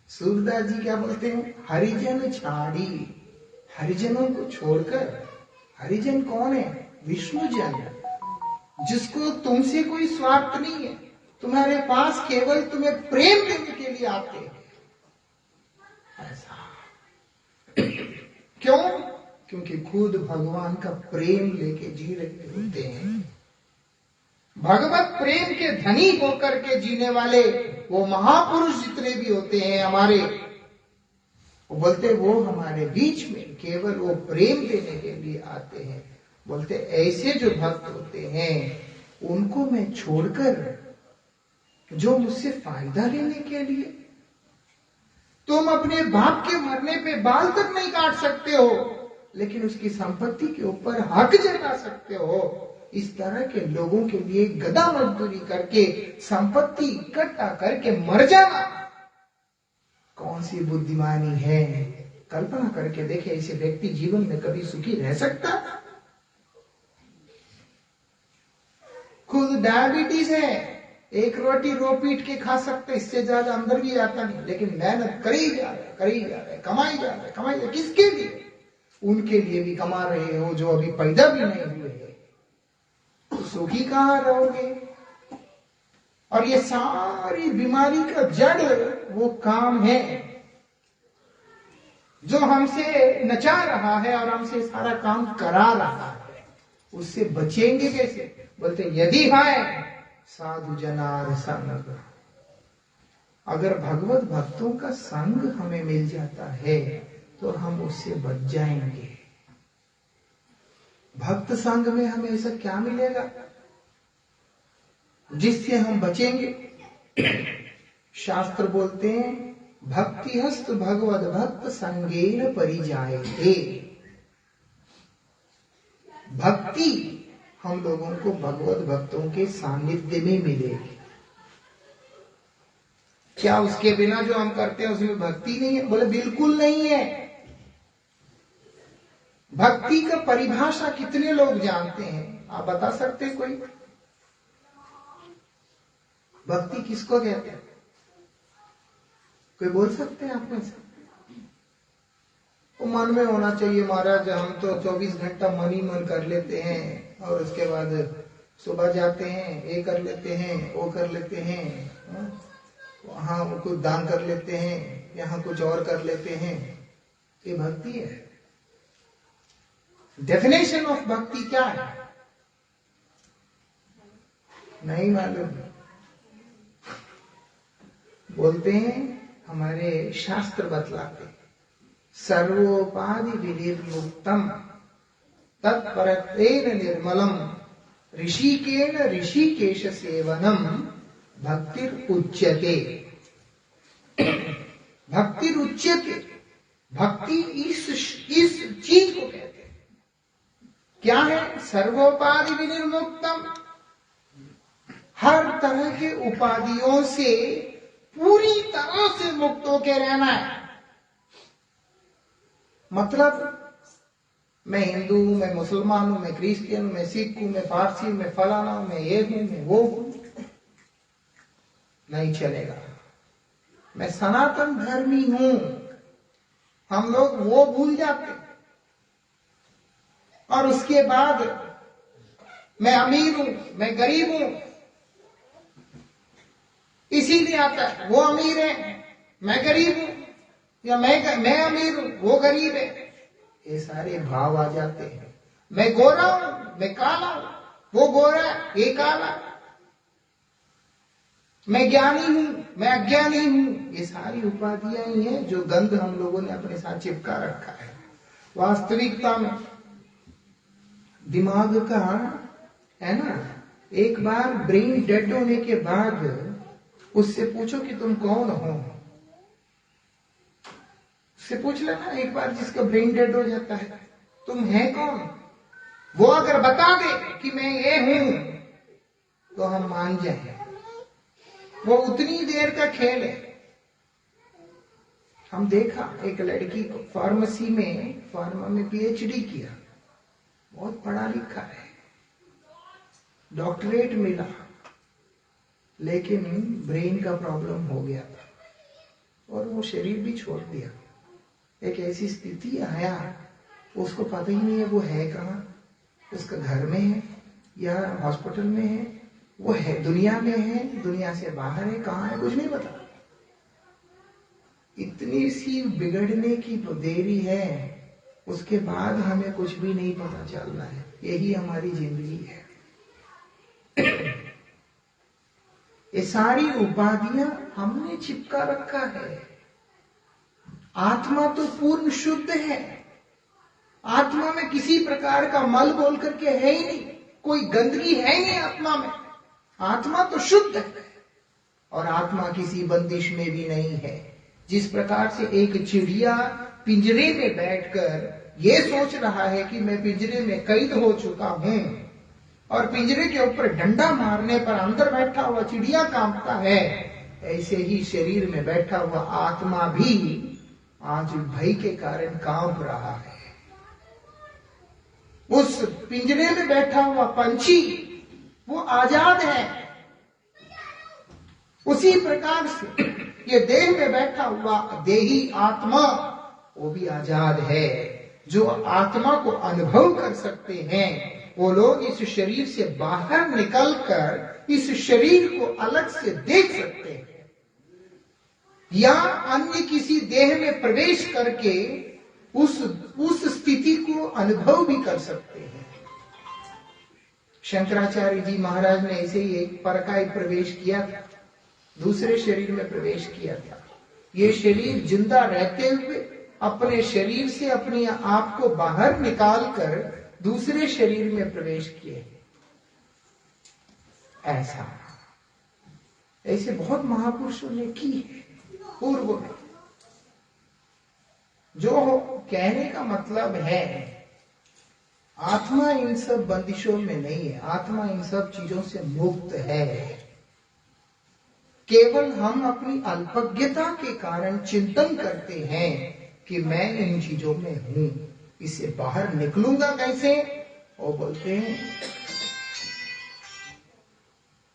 Speaker 1: सूरदास जी क्या बोलते हैं? हरिजन छाड़ी, हरिजनों को छोड़कर। हरिजन कौन है? विष्णु जन, जिसको तुमसे कोई स्वार्थ नहीं है, तुम्हारे पास केवल तुम्हें प्रेम देने के लिए आते हैं। ऐसा क्यों? क्योंकि खुद भगवान का प्रेम लेके जी रहे होते हैं। भगवत प्रेम के धनी होकर के जीने वाले वो महापुरुष जितने भी होते हैं हमारे, वो बोलते वो हमारे बीच में केवल वो प्रेम देने के लिए आते हैं। बोलते ऐसे जो भक्त होते हैं उनको मैं छोड़कर जो मुझसे फायदा लेने के लिए, तुम अपने बाप के मरने पे बाल तक नहीं काट सकते हो लेकिन उसकी संपत्ति के ऊपर हक जता सकते हो। इस तरह के लोगों के लिए गधा मजदूरी करके संपत्ति इकट्ठा करके मर जाना कौन सी बुद्धिमानी है? कल्पना करके देखे, ऐसे व्यक्ति जीवन में कभी सुखी रह सकता? खुद डायबिटीज है, 1 रोटी रो पीट के खा सकते, इससे ज्यादा अंदर भी आता नहीं, लेकिन मेहनत करी जा रहे, कमाई जा रहे। किसके लिए? उनके लिए भी कमा रहे हो जो अभी पैदा भी नहीं हुए हैं। तो सुखी कहां रहोगे? और ये सारी बीमारी का जड़ वो काम है जो हमसे नचा रहा है और हमसे सारा काम करा रहा है। उससे बचेंगे कैसे? बोलते यदि है साधु जनार संग, अगर भगवत भक्तों का संग हमें मिल जाता है तो हम उससे बच जाएंगे। भक्त संग में हमें ऐसा क्या मिलेगा जिससे हम बचेंगे? शास्त्र बोलते हैं भक्ति हस्त भगवत भक्त संगेन परिजायते। भक्ति हम लोगों को भगवत भक्तों के सानिध्य में मिलेगी। क्या उसके बिना जो हम करते हैं उसमें भक्ति नहीं है? बोले बिल्कुल नहीं है। भक्ति का परिभाषा कितने लोग जानते हैं? आप बता सकते हैं कोई? भक्ति किसको कहते हैं? कोई बोल सकते हैं आप में से? वो मन में होना चाहिए महाराज, हम तो 24 घंटा मन ही मन कर लेते हैं और उसके बाद सुबह जाते हैं, ये कर लेते हैं, वो कर लेते हैं, वहां कुछ दान कर लेते हैं, यहाँ कुछ और कर लेते हैं। ये भक्ति है? डेफिनेशन ऑफ भक्ति क्या है? नहीं मालूम। बोलते हैं हमारे शास्त्र बतलाते, सर्वोपाधि विनिर्मुक्तम तत्परत्वेन निर्मलम ऋषिकेण ऋषिकेश सेवनम भक्तिर उच्यते। भक्तिर उच्यते, भक्ति इस चीज को कहते हैं। क्या है? सर्वोपाधि विनिर्मुक्तम, हर तरह के उपाधियों से पूरी तरह से मुक्त होकर रहना है। मतलब मैं हिंदू हूं, मैं मुसलमान हूं, मैं क्रिश्चियन हूं, मैं सिख हूं, मैं पारसी हूं, मैं फलाना हूं, मैं ये हूं, मैं वो हूं, नहीं चलेगा। मैं सनातन धर्मी हूं, हम लोग वो भूल जाते। और उसके बाद मैं अमीर हूं, मैं गरीब हूं, इसीलिए आता है वो अमीर है, मैं गरीब हूं, या मैं अमीर हूं, वो गरीब है। ये सारे भाव आ जाते हैं। मैं गोरा हूं, मैं काला हूं, वो गोरा है, ये काला। मैं ज्ञानी हूं, मैं अज्ञानी हूं। ये सारी उपाधियां ही हैं जो गंध हम लोगों ने अपने साथ चिपका रखा है। वास्तविकता में दिमाग का है ना, एक बार ब्रेन डेड होने के बाद उससे पूछो कि तुम कौन हो। उससे पूछ लेना एक बार, जिसका ब्रेन डेड हो जाता है, तुम है कौन। वो अगर बता दे कि मैं ये हूं तो हम मान जाए। वो उतनी देर का खेल है। हम देखा एक लड़की को फार्मेसी में, फार्मा में पीएचडी किया, बहुत पढ़ा लिखा है, डॉक्टरेट मिला, लेकिन ब्रेन का प्रॉब्लम हो गया था और वो शरीर भी छोड़ दिया। एक ऐसी स्थिति आया, उसको पता ही नहीं है वो है कहाँ, उसका घर में है या हॉस्पिटल में है, वो है दुनिया में है, दुनिया से बाहर है, कहाँ है, कुछ नहीं पता। इतनी सी बिगड़ने की देरी है, उसके बाद हमें कुछ भी नहीं पता चलना है। यही हमारी जिंदगी है। ये सारी उपाधियां हमने चिपका रखा है। आत्मा तो पूर्ण शुद्ध है। आत्मा में किसी प्रकार का मल बोल करके है ही नहीं, कोई गंदगी है ही नहीं आत्मा में। आत्मा तो शुद्ध है और आत्मा किसी बंदिश में भी नहीं है। जिस प्रकार से एक चिड़िया पिंजरे में बैठकर ये सोच रहा है कि मैं पिंजरे में कैद हो चुका हूं, और पिंजरे के ऊपर डंडा मारने पर अंदर बैठा हुआ चिड़िया कांपता है, ऐसे ही शरीर में बैठा हुआ आत्मा भी आज भय के कारण कांप रहा है। उस पिंजरे में बैठा हुआ पंछी वो आजाद है, उसी प्रकार से ये देह में बैठा हुआ देही आत्मा वो भी आजाद है। जो आत्मा को अनुभव कर सकते हैं वो लोग इस शरीर से बाहर निकलकर इस शरीर को अलग से देख सकते हैं, या अन्य किसी देह में प्रवेश करके उस स्थिति को अनुभव भी कर सकते हैं। शंकराचार्य जी महाराज ने ऐसे ही एक परकाय प्रवेश किया था, दूसरे शरीर में प्रवेश किया था। ये शरीर जिंदा रहते हुए अपने शरीर से अपने आप को बाहर निकालकर दूसरे शरीर में प्रवेश किए। ऐसे बहुत महापुरुषों ने की है पूर्व में। जो कहने का मतलब है, आत्मा इन सब बंदिशों में नहीं है, आत्मा इन सब चीजों से मुक्त है। केवल हम अपनी अल्पज्ञता के कारण चिंतन करते हैं कि मैं इन चीजों में हूं, इससे बाहर निकलूंगा कैसे। वो बोलते हैं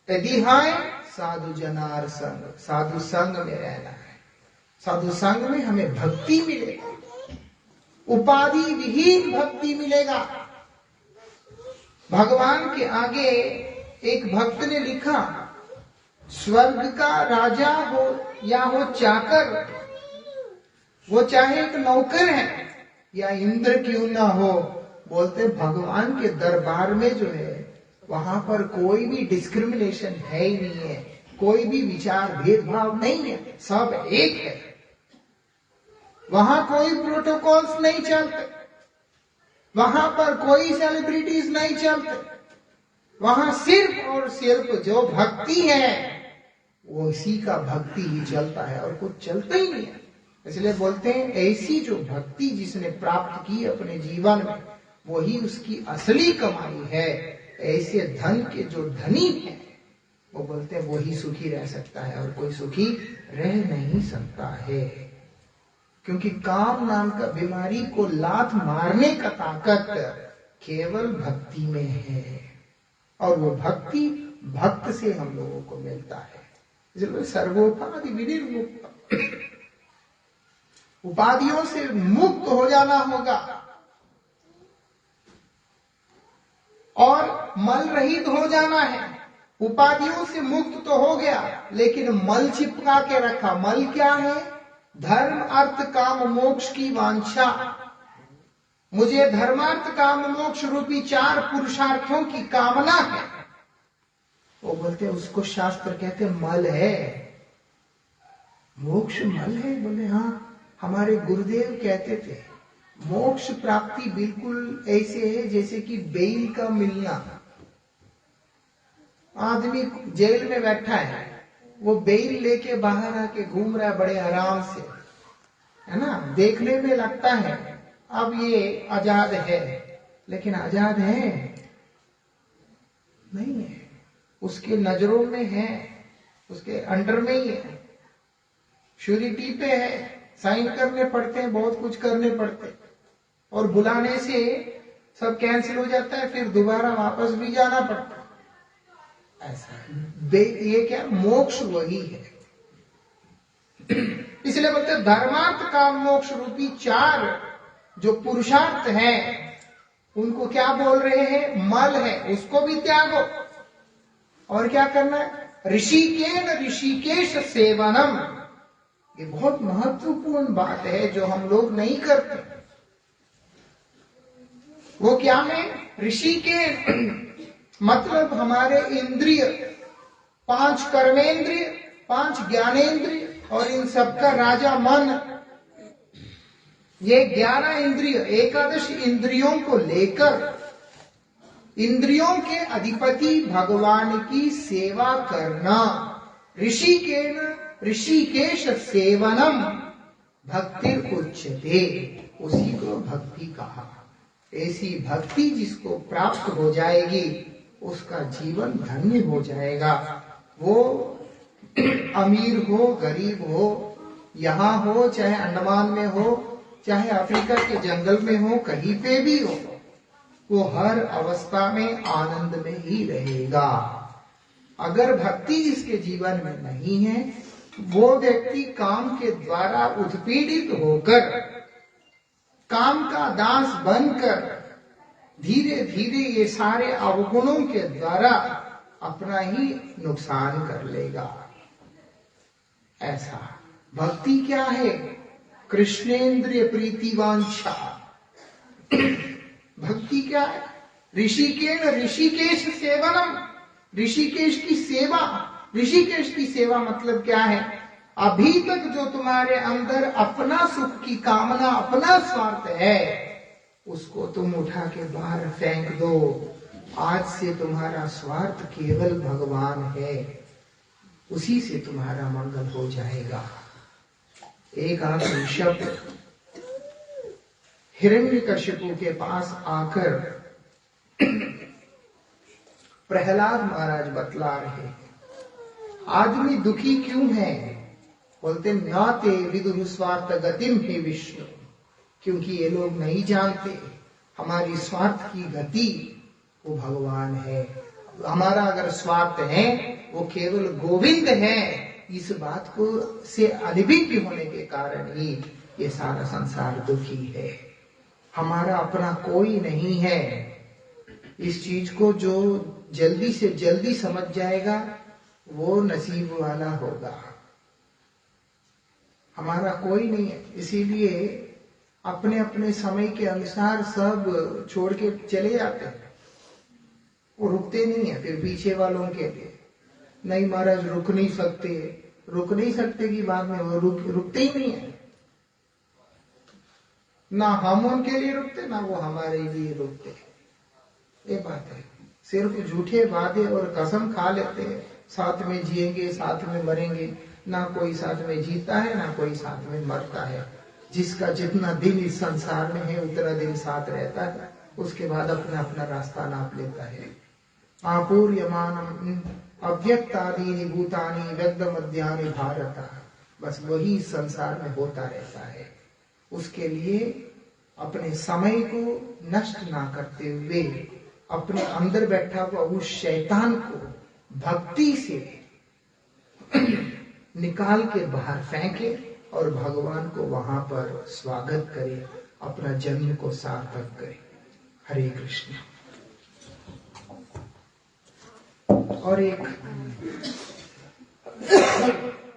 Speaker 1: तदिहाय साधु जनार संग, साधु संग में रहना है। साधु संग में हमें भक्ति मिलेगा, उपाधि विहीन भक्ति मिलेगा। भगवान के आगे एक भक्त ने लिखा, स्वर्ग का राजा हो या हो चाकर, वो चाहे एक नौकर है या इंद्र क्यों ना हो, बोलते भगवान के दरबार में जो है वहां पर कोई भी डिस्क्रिमिनेशन है ही नहीं है, कोई भी विचार भेदभाव नहीं है, सब एक है। वहां कोई प्रोटोकॉल्स नहीं चलते, वहां पर कोई सेलिब्रिटीज नहीं चलते, वहां सिर्फ और सिर्फ जो भक्ति है वो इसी का भक्ति ही चलता है और कुछ चलता ही नहीं है। इसलिए बोलते हैं ऐसी जो भक्ति जिसने प्राप्त की अपने जीवन में वही उसकी असली कमाई है। ऐसे धन के जो धनी है वो बोलते हैं वही सुखी रह सकता है और कोई सुखी रह नहीं सकता है, क्योंकि काम नाम का बीमारी को लात मारने का ताकत केवल भक्ति में है और वो भक्ति भक्त से हम लोगों को मिलता है। इसलिए सर्वोपाधि विनिर्मुक्त, उपाधियों से मुक्त हो जाना होगा और मल रहित हो जाना है। उपाधियों से मुक्त तो हो गया लेकिन मल चिपका के रखा। मल क्या है? धर्म अर्थ काम मोक्ष की वांछा। मुझे धर्मार्थ काम मोक्ष रूपी 4 पुरुषार्थों की कामना है। वो बोलते हैं उसको शास्त्र कहते हैं मल है। मोक्ष मल है? बोले हाँ, हमारे गुरुदेव कहते थे मोक्ष प्राप्ति बिल्कुल ऐसे है जैसे कि बेल का मिलना। आदमी जेल में बैठा है, वो बेल लेके बाहर आके घूम रहा है बड़े आराम से, है ना। देखने में लगता है अब ये आजाद है, लेकिन आजाद है नहीं है। उसके नजरों में है, उसके अंडर में ही है, श्योरिटी पे है, साइन करने पड़ते हैं, बहुत कुछ करने पड़ते हैं और बुलाने से सब कैंसिल हो जाता है, फिर दोबारा वापस भी जाना पड़ता है। ऐसा ये क्या मोक्ष वही है। इसलिए बोलते धर्मार्थ काम मोक्ष रूपी 4 जो पुरुषार्थ हैं उनको क्या बोल रहे हैं? मल है, उसको भी त्यागो। और क्या करना है? ऋषिकेन ऋषिकेश सेवनम। ये बहुत महत्वपूर्ण बात है जो हम लोग नहीं करते। वो क्या है? ऋषिकेन मतलब हमारे इंद्रिय, 5 कर्मेंद्रिय, 5 ज्ञानेंद्रिय और इन सबका राजा मन। ये 11 इंद्रिय, 11 इंद्रियों को लेकर इंद्रियों के अधिपति भगवान की सेवा करना। ऋषिकेन ऋषिकेश सेवनम भक्ति उच्यते, उसी को भक्ति कहा। ऐसी भक्ति जिसको प्राप्त हो जाएगी उसका जीवन धन्य हो जाएगा। वो अमीर हो गरीब हो, यहाँ हो चाहे अंडमान में हो चाहे अफ्रीका के जंगल में हो, कहीं पे भी हो, वो हर अवस्था में आनंद में ही रहेगा। अगर भक्ति जिसके जीवन में नहीं है वो व्यक्ति काम के द्वारा उत्पीड़ित होकर, काम का दास बनकर धीरे धीरे ये सारे अवगुणों के द्वारा अपना ही नुकसान कर लेगा। ऐसा भक्ति क्या है? कृष्णेंद्रिय प्रीति वांछा। भक्ति क्या है? ऋषिकेन ऋषिकेश सेवनम, ऋषिकेश की सेवा। ऋषिकेश की सेवा मतलब क्या है? अभी तक जो तुम्हारे अंदर अपना सुख की कामना, अपना स्वार्थ है, उसको तुम उठा के बाहर फेंक दो। आज से तुम्हारा स्वार्थ केवल भगवान है, उसी से तुम्हारा मंगल हो जाएगा। एक आखिरी शब्द हिरण्यकशिपु के पास आकर प्रहलाद महाराज बतला रहे हैं, आदमी दुखी क्यों है? बोलते नाते विदुर स्वार्थ गतिम हे विष्णु, क्योंकि ये लोग नहीं जानते हमारी स्वार्थ की गति वो भगवान है। हमारा अगर स्वार्थ है वो केवल गोविंद है, इस बात को से अनभिज्ञ होने के कारण ही ये सारा संसार दुखी है। हमारा अपना कोई नहीं है। इस चीज को जो जल्दी से जल्दी समझ जाएगा वो नसीब वाला होगा। हमारा कोई नहीं है, इसीलिए अपने अपने समय के अनुसार सब छोड़ के चले जाते हैं। वो रुकते नहीं है। फिर पीछे वालों के लिए नहीं महाराज रुक नहीं सकते की बाद में वो रुकते ही नहीं है। ना हम उनके लिए रुकते ना वो हमारे लिए रुकते। ये बात है। सिर्फ झूठे वादे और कसम खा लेते हैं, साथ में जिएंगे साथ में मरेंगे। ना कोई साथ में जीता है ना कोई साथ में मरता है। जिसका जितना दिन इस संसार में है उतना दिन साथ रहता है, उसके बाद अपना अपना रास्ता नाप लेता है। आपूर्यमानम अव्यक्तादीनि भूतानि व्यक्त मध्यानि भारत, बस वही इस संसार में होता रहता है। उसके लिए अपने समय को नष्ट ना करते हुए अपने अंदर बैठा हुआ उस शैतान को भक्ति से निकाल के बाहर फेंके और भगवान को वहां पर स्वागत करे, अपना जन्म को सार्थक करे। हरे कृष्ण। और एक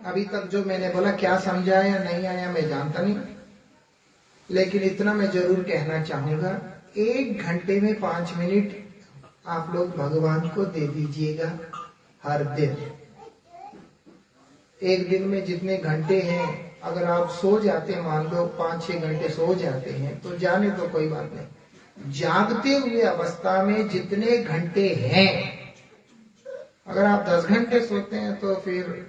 Speaker 1: अभी तक जो मैंने बोला क्या समझा या नहीं आया मैं जानता नहीं, लेकिन इतना मैं जरूर कहना चाहूंगा, 1 घंटे में 5 मिनट आप लोग भगवान को दे दीजिएगा हर दिन। एक दिन में जितने घंटे हैं, अगर आप सो जाते हैं, मान लो 5-6 घंटे सो जाते हैं तो जाने तो कोई बात नहीं। जागते हुए अवस्था में जितने घंटे हैं, अगर आप 10 घंटे सोते हैं तो फिर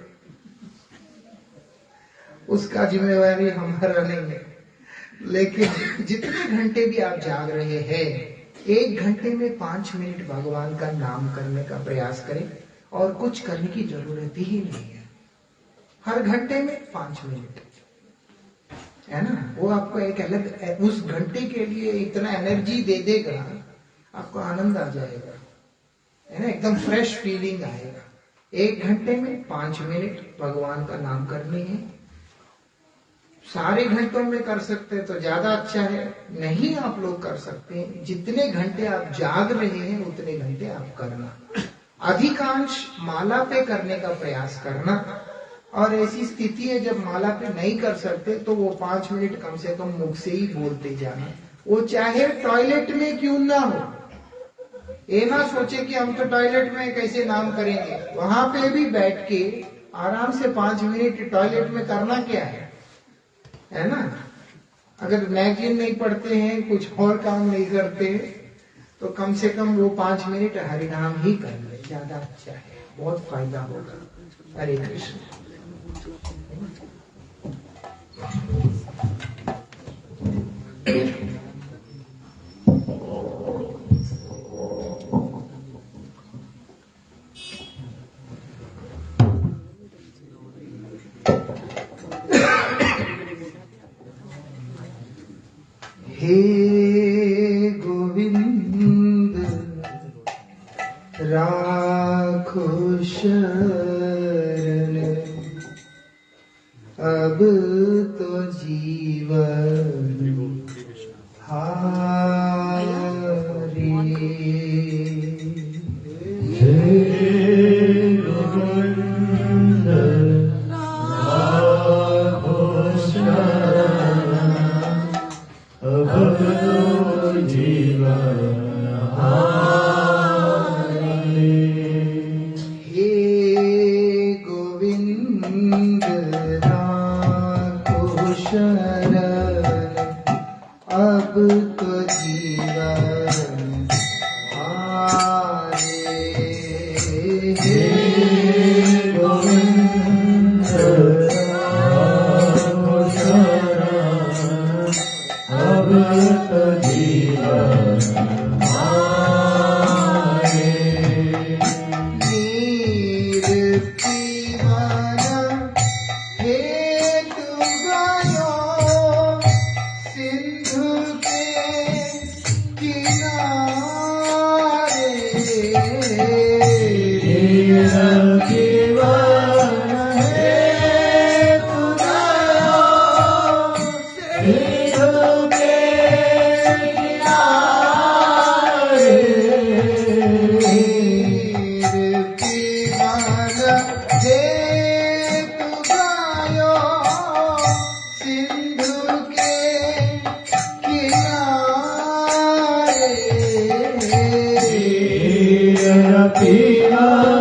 Speaker 1: उसका जिम्मेवारी हमारा नहीं है। लेकिन जितने घंटे भी आप जाग रहे हैं, 1 घंटे में 5 मिनट भगवान का नाम करने का प्रयास करें और कुछ करने की जरूरत ही नहीं है। हर घंटे में 5 मिनट है ना, वो आपको एक अलग उस घंटे के लिए इतना एनर्जी दे देगा, आपको आनंद आ जाएगा, है ना, एकदम फ्रेश फीलिंग आएगा। 1 घंटे में 5 मिनट भगवान का नाम करनी है। सारे घंटों में कर सकते हैं तो ज्यादा अच्छा है, नहीं आप लोग कर सकते हैं, जितने घंटे आप जाग रहे हैं उतने घंटे आप करना। अधिकांश माला पे करने का प्रयास करना। और ऐसी स्थिति है जब माला पे नहीं कर सकते तो वो 5 मिनट कम से कम मुख से ही बोलते जाना, वो चाहे टॉयलेट में क्यों ना हो। ये ना सोचे कि हम तो टॉयलेट में कैसे नाम करेंगे, वहां पे भी बैठ के आराम से 5 मिनट टॉयलेट में करना क्या है ना। अगर मैगजीन नहीं पढ़ते हैं, कुछ और काम नहीं करते, तो कम से कम वो 5 मिनट हरिनाम ही कर ले, ज्यादा अच्छा है, बहुत फायदा होगा। हरे कृष्ण। हे गोविंद राखो शरण, अब तो जीवन हारे। हे गोविंद राखो शरण, अब तो जीवन हारे। हे गोविंद राखो शरण, अब तो जीवन हारे। हे गोविंद राखो शरण, अब तो जीवन हारे। नीर पीवाना हेतु गयो सिंधु के किनारे। नीर पीवाना हेतु गयो सिंधु के किनारे। नीर पीवाना हेतु गयो सिंधु के किनारे। नीर
Speaker 2: पीवा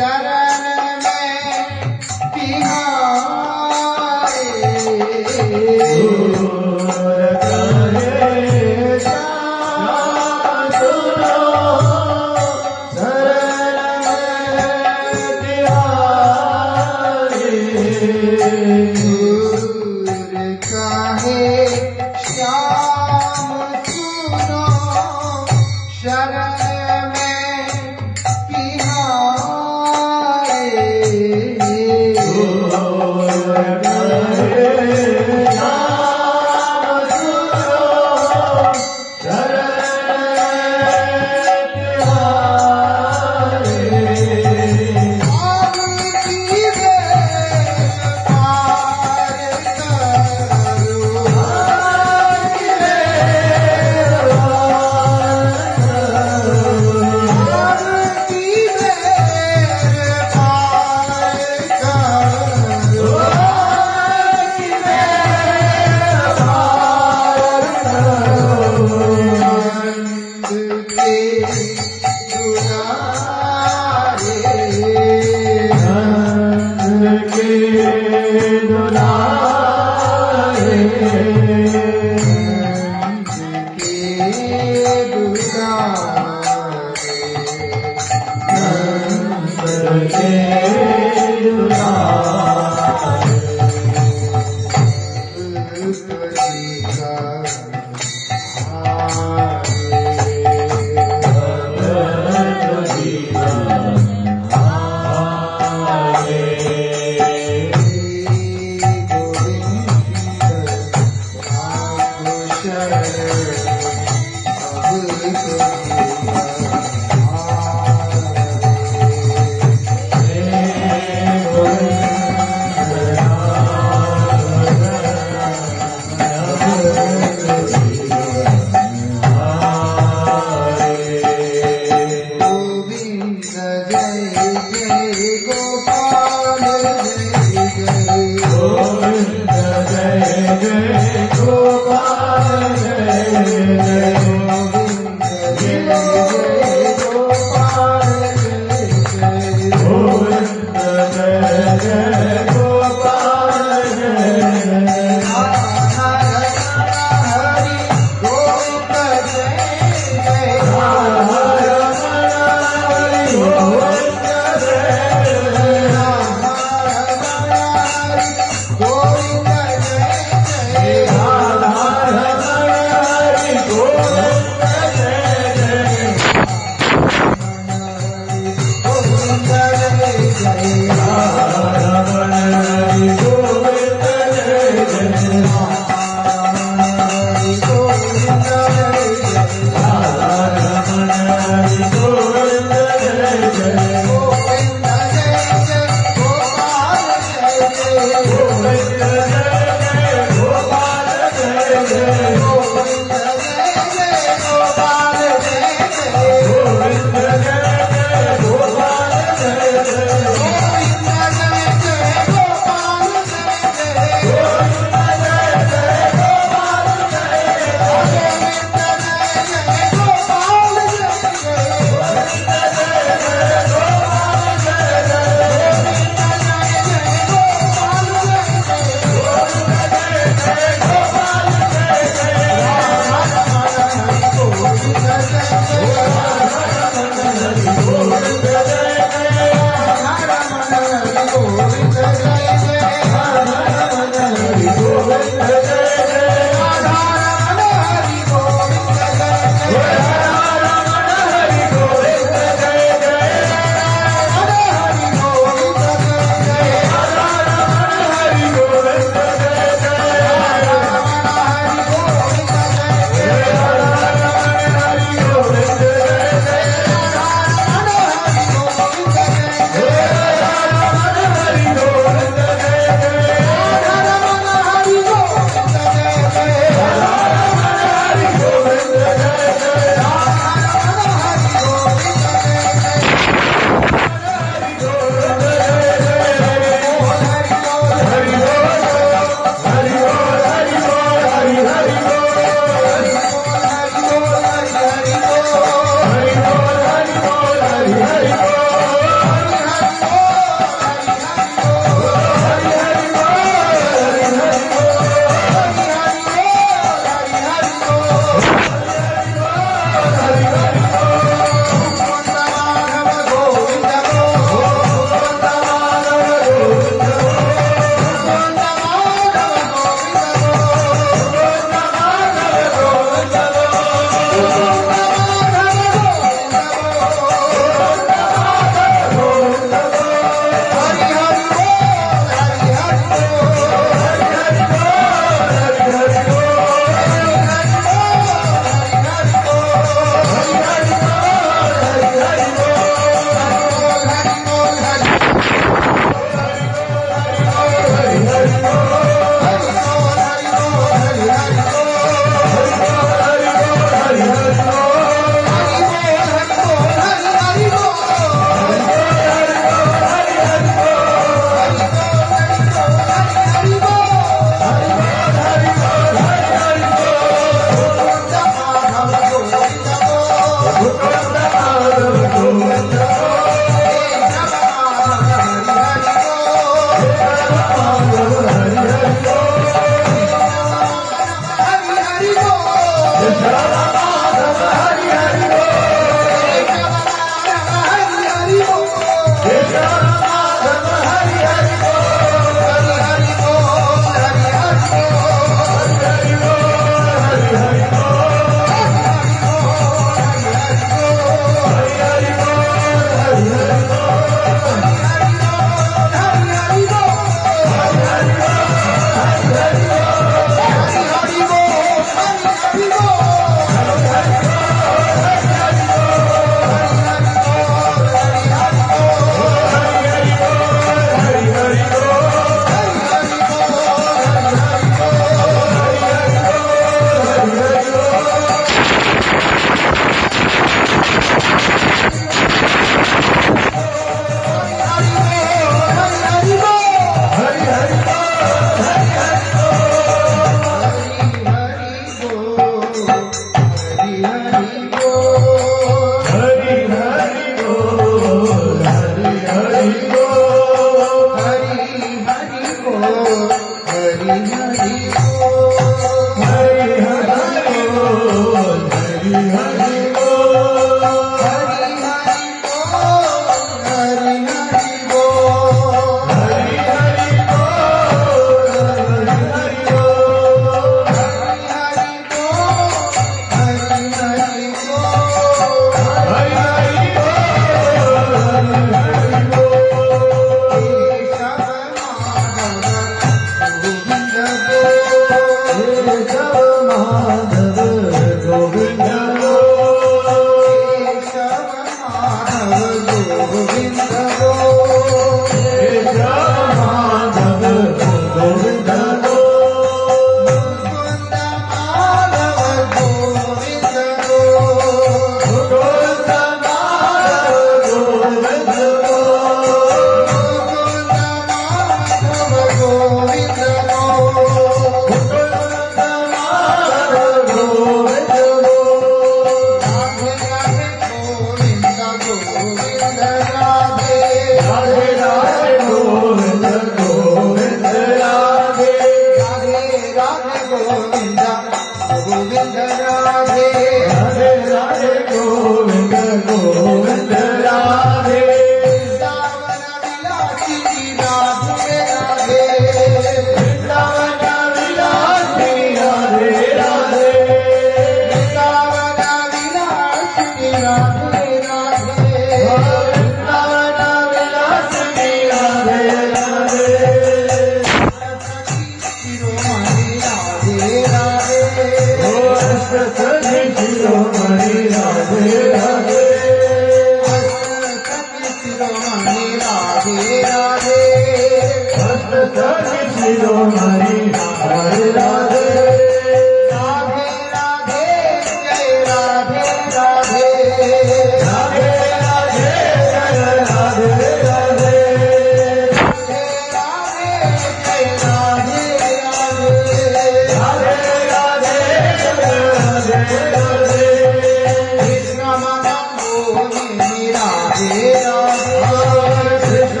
Speaker 1: राधे राधे कृष्ण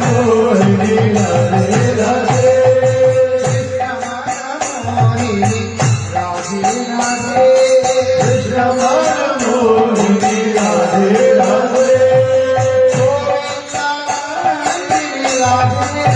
Speaker 1: मोहिनी राधे राधे कृष्ण मोहिनी राधे राधे कृष्ण मोहिनी राधे राधे राधे राधे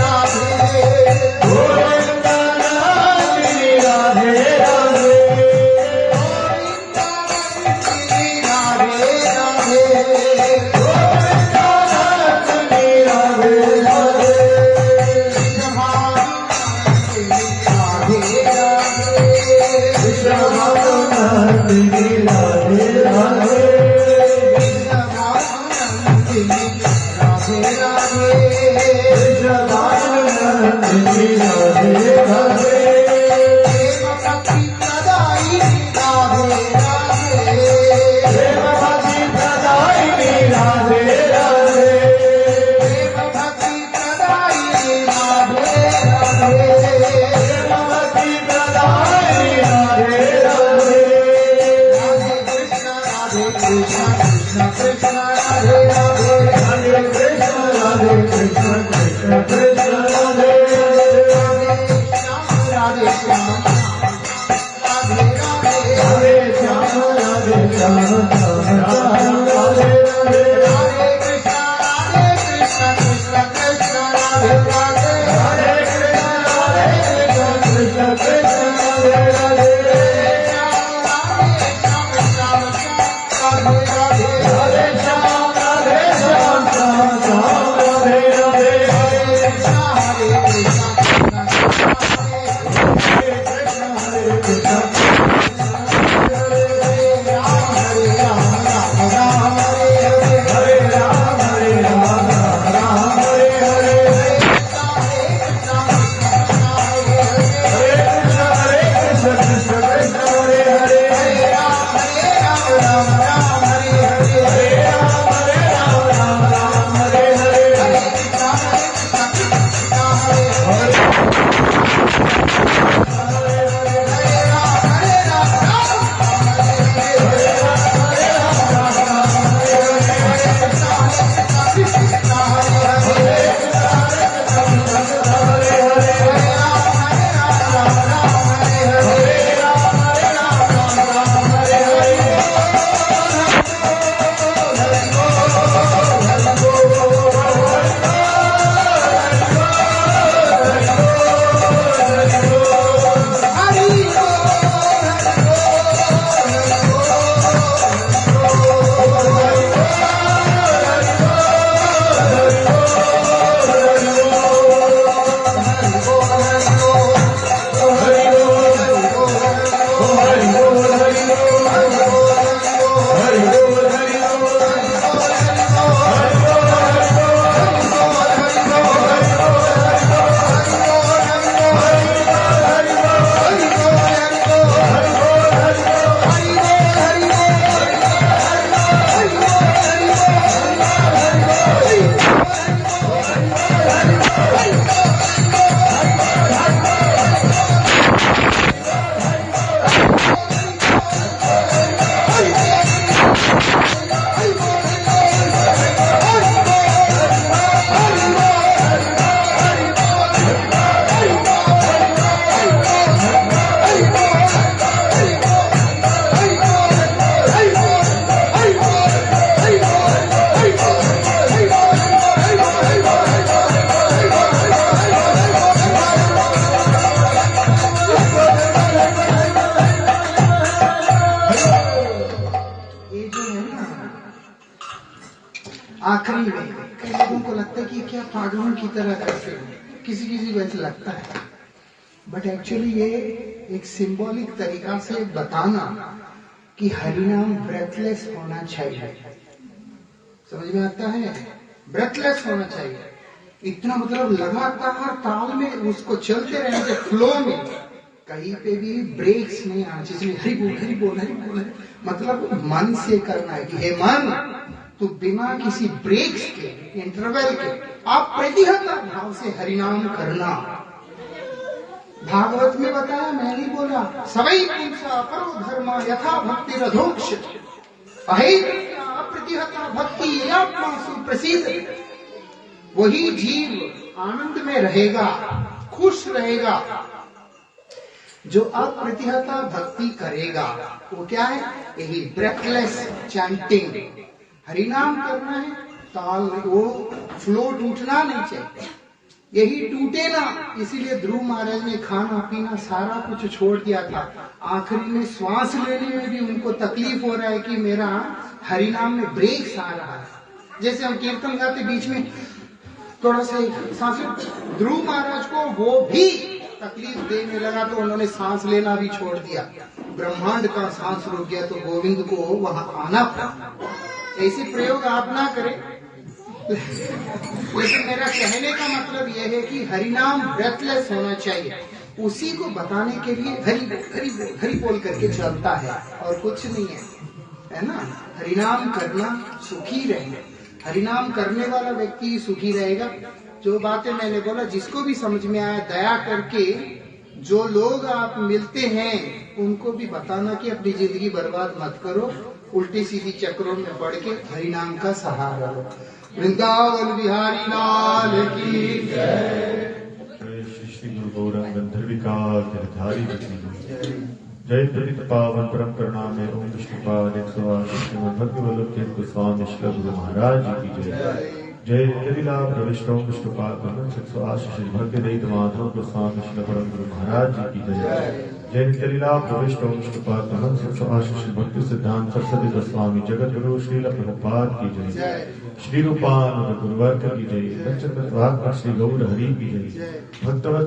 Speaker 2: आखिरी में कई लोगों को लगता है कि क्या पागलों की तरह करते हैं, किसी किसी को ऐसा लगता है, बट एक्चुअली ये एक सिंबॉलिक तरीका से बताना कि हरिनाम ब्रेथलेस होना चाहिए। समझ में आता है? ब्रेथलेस होना चाहिए, इतना मतलब लगातार ताल में उसको चलते रहने फ्लो में, कहीं पे भी ब्रेक्स नहीं आना चाहिए। हरि बोल हरि बोल हरि बोल, मतलब मन से करना है कि हे मन तो बिना किसी ब्रेक्स के, इंटरवल के आप प्रतिहत भाव से हरिनाम करना। भागवत में बताया, मैं नहीं बोला, सवै पुंसा परो धर्म यथा भक्ति रधोक्ष। अप्रतिहता भक्ति आत्मा सुप्रसिद्ध। वही जीव आनंद में रहेगा, खुश रहेगा जो अप्रतिहता भक्ति करेगा। वो क्या है? यही ब्रेथलेस चैंटिंग, हरिनाम करना है, ताल वो फ्लो टूटना नहीं चाहिए, यही टूटे ना। इसीलिए ध्रुव महाराज ने खाना पीना सारा कुछ छोड़ दिया था। आखिरी में श्वास लेने में भी उनको तकलीफ हो रहा है कि मेरा हरिनाम में ब्रेक्स आ रहा है। जैसे हम कीर्तन गाते बीच में थोड़ा सा सांस, ध्रुव महाराज को वो भी तकलीफ देने लगा तो उन्होंने सांस लेना भी छोड़ दिया। ब्रह्मांड का सांस रुक गया तो गोविंद को वहां आना पड़ा। ऐसे प्रयोग आप ना करें, लेकिन मेरा कहने का मतलब यह है कि हरिनाम ब्रेथलेस होना चाहिए। उसी को बताने के लिए हरि बोल करके चलता है और कुछ नहीं है ना। हरिनाम करना सुखी रहेगा, हरिनाम करने वाला व्यक्ति सुखी रहेगा। जो बातें मैंने बोला जिसको भी समझ में आया, दया करके जो लोग आप मिलते हैं उनको भी बताना कि अपनी जिंदगी बर्बाद मत करो, उल्टी सीधी चक्रों में पड़ के हरिनाम का सहारा लो। वृंदावन बिहारी लाल की जय।
Speaker 3: श्री गुरु गौरंग गंधर्विका गिरधारी जय पतित पावन परम करुणामय ओम विष्णुपाद 108 श्रीमद् भक्तिवल्लभ तीर्थ गोस्वामी श्री गुरु महाराज की जय। जय कलिलाभ प्रविष्टों विष्णुपाद 108 श्री भक्ति दयित माधव गोस्वामी श्री परम गुरु महाराज की जय। जय कलिलाभ प्रविष्टों विष्णुपाद 108 श्री भक्ति सिद्धांत सरस्वती गोस्वामी जगत गुरु श्री प्रभुपाद की जय। श्री रूपानंद गुरुवर्ग की जय। श्री गौर हरि की जय। भक्तवत्सल